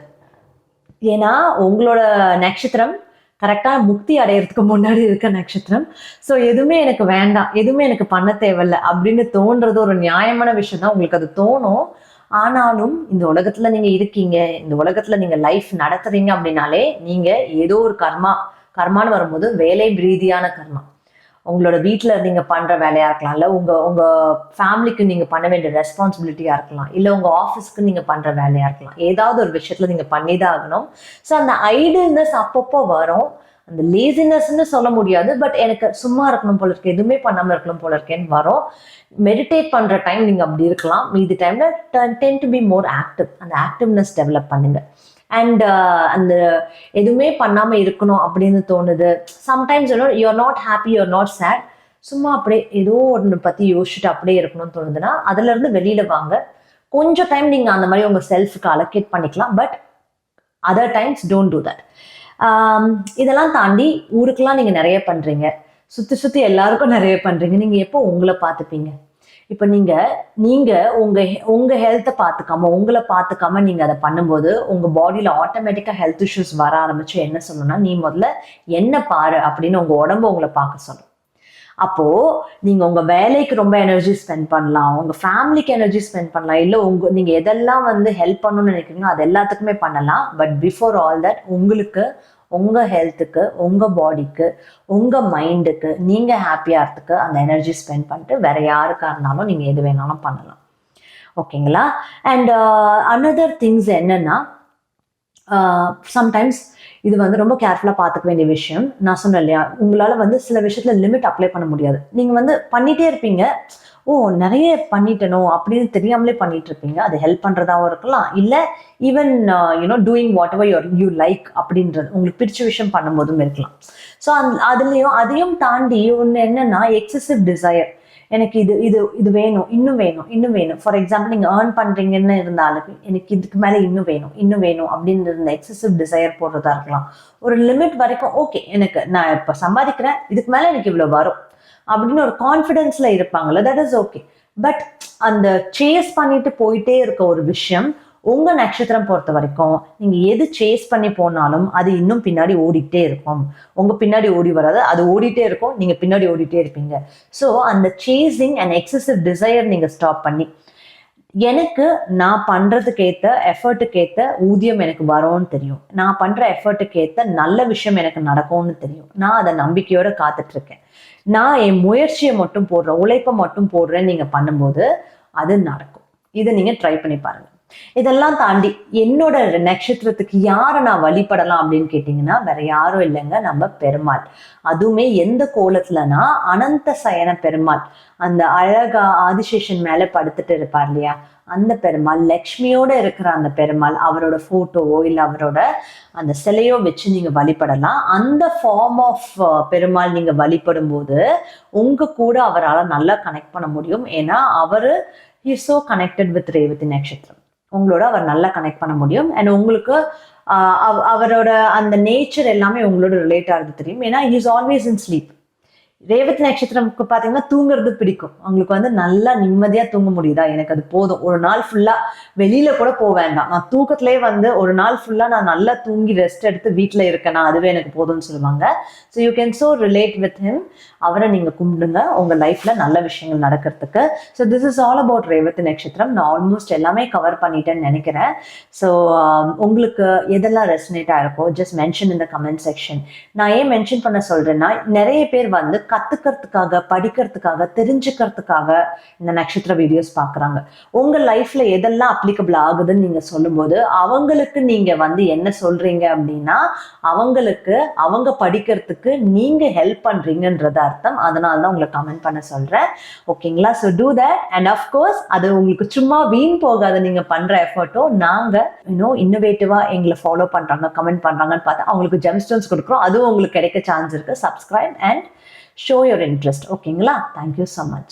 ஏன்னா உங்களோட நட்சத்திரம் கரெக்டாக முக்தி அடையிறதுக்கு முன்னாடி இருக்க நட்சத்திரம். ஸோ எதுவுமே எனக்கு வேண்டாம், எதுவுமே எனக்கு பண்ண தேவையில்லை அப்படின்னு தோன்றது ஒரு நியாயமான விஷயம் தான். உங்களுக்கு அது தோணும். ஆனாலும் இந்த உலகத்தில் நீங்கள் இருக்கீங்க, இந்த உலகத்தில் நீங்கள் லைஃப் நடத்துறீங்க அப்படின்னாலே நீங்கள் ஏதோ ஒரு கர்மான்னு வரும்போது வேலை ரீதியான கர்மா, உங்களோட வீட்டில் நீங்கள் பண்ணுற வேலையாக இருக்கலாம், இல்லை உங்கள் ஃபேமிலிக்கு நீங்கள் பண்ண வேண்டிய ரெஸ்பான்சிபிலிட்டியாக இருக்கலாம், இல்லை உங்கள் ஆஃபீஸ்க்கு நீங்கள் பண்ணுற வேலையாக இருக்கலாம். ஏதாவது ஒரு விஷயத்தில் நீங்கள் பண்ணி தான் ஆகணும். ஸோ அந்த ஐடில்னஸ் அப்பப்போ வரும். அந்த லேசினஸ்ன்னு சொல்ல முடியாது, பட் எனக்கு சும்மா இருக்கணும் போல இருக்கு, எதுவுமே பண்ணாமல் இருக்கணும் போல இருக்கேன்னு வரும். மெடிடேட் பண்ணுற டைம் நீங்கள் அப்படி இருக்கலாம். மீதி டைமில் tend to be more active. அந்த ஆக்டிவ்னஸ் டெவலப் பண்ணுங்கள். அண்ட் அந்த எதுவுமே பண்ணாமல் இருக்கணும் அப்படின்னு தோணுது. Sometimes you're not happy, you're not sad, சும்மா அப்படியே ஏதோ ஒன்று பற்றி யோசிச்சுட்டு அப்படியே இருக்கணும்னு தோணுதுன்னா அதுலேருந்து வெளியில் வாங்க. கொஞ்சம் டைம் நீங்கள் அந்த மாதிரி உங்கள் செல்ஃபுக்கு அலோகேட் பண்ணிக்கலாம். But other times don't do that. இதெல்லாம் தாண்டி ஊருக்கெல்லாம் நீங்கள் நிறைய பண்ணுறீங்க, சுற்றி எல்லாருக்கும் நிறைய பண்ணுறீங்க. நீங்கள் எப்போ உங்களை பார்த்துப்பீங்க? இப்போ நீங்கள் உங்கள் ஹெல்த்தை பார்த்துக்காம, உங்களை பார்த்துக்காம நீங்கள் அதை பண்ணும்போது உங்கள் பாடியில் ஆட்டோமேட்டிக்காக ஹெல்த் இஷ்யூஸ் வர ஆரம்பிச்சு என்ன சொல்லணும்னா, நீ முதல்ல என்ன பாரு அப்படின்னு உங்கள் உடம்பு உங்களை பார்க்க சொல்லும். அப்போது நீங்கள் உங்கள் வேலைக்கு ரொம்ப எனர்ஜி ஸ்பெண்ட் பண்ணலாம், உங்கள் ஃபேமிலிக்கு எனர்ஜி ஸ்பெண்ட் பண்ணலாம், இல்லை நீங்கள் எதெல்லாம் வந்து ஹெல்ப் பண்ணணும்னு நினைக்கிறீங்களோ அது எல்லாத்துக்குமே பண்ணலாம். பட் பிஃபோர் ஆல் தட் உங்களுக்கு உங்கள் ஹெல்த்துக்கு, உங்கள் பாடிக்கு, உங்கள் மைண்டுக்கு, நீங்கள் ஹாப்பியாக இருக்கிறதுக்கு அந்த எனர்ஜி ஸ்பெண்ட் பண்ணிட்டு வேற யாருக்காக இருந்தாலும் நீங்கள் எது வேணாலும் பண்ணலாம். ஓகேங்களா? அண்ட் அனதர் திங்ஸ் என்னன்னா, சம்டைம்ஸ் இது வந்து ரொம்ப கேர்ஃபுல்லாக பார்த்துக்க வேண்டிய விஷயம். நான் சொன்னேன் இல்லையா, உங்களால் வந்து சில விஷயத்தில் லிமிட் அப்ளை பண்ண முடியாது. நீங்கள் வந்து பண்ணிகிட்டே இருப்பீங்க, நிறைய பண்ணிட்டணும் அப்படின்னு தெரியாமலே பண்ணிட்டு இருப்பீங்க. அது ஹெல்ப் பண்ணுறதாகவும் இருக்கலாம், இல்லை even doing what ever you like அப்படின்றது உங்களுக்கு பிடிச்ச விஷயம் பண்ணும்போதும் இருக்கலாம். ஸோ அதையும் தாண்டி ஒன்று என்னன்னா, எக்ஸசிவ் டிசையர். எனக்கு இது இது இது வேணும், இன்னும் வேணும், இன்னும் வேணும். ஃபார் எக்ஸாம்பிள் நீங்கள் ஏர்ன் பண்ணுறீங்கன்னு இருந்தாலும் எனக்கு இதுக்கு மேலே இன்னும் வேணும், இன்னும் வேணும் அப்படின்னு இருந்த எக்ஸசிவ் டிசையர் போடுறதா இருக்கலாம். ஒரு லிமிட் வரைக்கும் ஓகே, எனக்கு நான் இப்போ சம்பாதிக்கிறேன், இதுக்கு மேலே எனக்கு இவ்வளோ வரும் அப்படின்னு ஒரு கான்ஃபிடென்ஸ்ல இருப்பாங்கல்ல, தட் இஸ் ஓகே. பட் அந்த சேஸ் பண்ணிட்டு போயிட்டே இருக்க ஒரு விஷயம் உங்க நட்சத்திரம் பொறுத்த வரைக்கும் நீங்க எது சேஸ் பண்ணி போனாலும் அது இன்னும் பின்னாடி ஓடிட்டே இருக்கும். உங்க பின்னாடி ஓடி வராது, அது ஓடிட்டே இருக்கும், நீங்க பின்னாடி ஓடிட்டே இருப்பீங்க. ஸோ அந்த சேசிங் அண்ட் எக்ஸசிவ் டிசையர் நீங்க ஸ்டாப் பண்ணி, எனக்கு நான் பண்றதுக்கு ஏத்த எஃபர்ட்டுக்கு ஏத்த ஊதியம் எனக்கு வரும்னு தெரியும், நான் பண்ற எஃபர்ட்டுக்கு ஏத்த நல்ல விஷயம் எனக்கு நடக்கும்னு தெரியும், நான் அதை நம்பிக்கையோட காத்துட்டு இருக்கேன், நான் என் முயற்சியை மட்டும் போடுறேன், உழைப்பை மட்டும் போடுறேன்னு நீங்க பண்ணும்போது அது நடக்கும். இதை நீங்க ட்ரை பண்ணி பாருங்க. இதெல்லாம் தாண்டி என்னோட நட்சத்திரத்துக்கு யாரை நான் வழிபடலாம் அப்படின்னு கேட்டீங்கன்னா வேற யாரும் இல்லைங்க, நம்ம பெருமாள். அதுவுமே எந்த கோலத்துலனா அனந்த சயன பெருமாள், அந்த அழகா ஆதிசேஷன் மேல படுத்துட்டு இருப்பார் இல்லையா, அந்த பெருமாள், லக்ஷ்மியோட இருக்கிற அந்த பெருமாள், அவரோட போட்டோவோ இல்லை அவரோட அந்த சிலையோ வச்சு நீங்க வழிபடலாம். அந்த ஃபார்ம் ஆஃப் பெருமாள் நீங்க வழிபடும் போது உங்க கூட அவரால் நல்லா கனெக்ட் பண்ண முடியும். ஏன்னா அவரு he is so connected with Revathi நட்சத்திரம், உங்களோட அவர் நல்லா கனெக்ட் பண்ண முடியும். அண்ட் உங்களுக்கு அவரோட அந்த நேச்சர் எல்லாமே உங்களோட ரிலேட் ஆகுது தெரியும். ஏன்னா he is always in sleep. Revathi நட்சத்திரம்க்கு பார்த்தீங்கன்னா தூங்குறது பிடிக்கும். அவங்களுக்கு வந்து நல்லா நிம்மதியாக தூங்க முடியுதா, எனக்கு அது போதும், ஒரு நாள் ஃபுல்லாக வெளியில் கூட போக வேண்டாம், நான் தூக்கத்திலே வந்து ஒரு நாள் ஃபுல்லாக நான் நல்லா தூங்கி ரெஸ்ட் எடுத்து வீட்டில் இருக்கேனா அதுவே எனக்கு போதும்னு சொல்லுவாங்க. So you can so relate with him. அவரை நீங்கள் கும்பிடுங்க உங்கள் லைஃப்பில் நல்ல விஷயங்கள் நடக்கிறதுக்கு. So this is all about Revathi நட்சத்திரம். நான் ஆல்மோஸ்ட் எல்லாமே கவர் பண்ணிட்டேன்னு நினைக்கிறேன். ஸோ உங்களுக்கு எதெல்லாம் ரெசனேட் ஆகிருக்கோ just mention in the comment section. நான் ஏன் மென்ஷன் பண்ண சொல்கிறேன்னா நிறைய பேர் வந்து கத்துக்கிறதுக்காக, படிக்கிறதுக்காக, தெரிஞ்சுக்கிறதுக்காக இந்த நட்சத்திர வீடியோஸ் பார்க்குறாங்க. உங்க லைஃப்ல எதெல்லாம் அப்ளிகபிள் ஆகுதுன்னு நீங்க சொல்லும்போது அவங்களுக்கு நீங்க வந்து என்ன சொல்றீங்க அப்படின்னா அவங்களுக்கு அவங்க படிக்கிறதுக்கு நீங்க ஹெல்ப் பண்றீங்கன்றது அர்த்தம். அதனால தான் உங்களை கமெண்ட் பண்ண சொல்றேன். ஓகேங்களா? So do that. And of course அது உங்களுக்கு சும்மா வீண் போகாத நீங்க பண்ற எஃபர்ட்டோ. நாங்க இன்னோவேட்டிவா எங்களை ஃபாலோ பண்றாங்க, கமெண்ட் பண்றாங்கன்னு பார்த்தா அவங்களுக்கு ஜெம்ஸ்டோன்ஸ் கொடுக்குறோம். அதுவும் உங்களுக்கு கிடைக்க சான்ஸ் இருக்கு. Subscribe and show your interest. ஓகேங்களா? Thank you so much.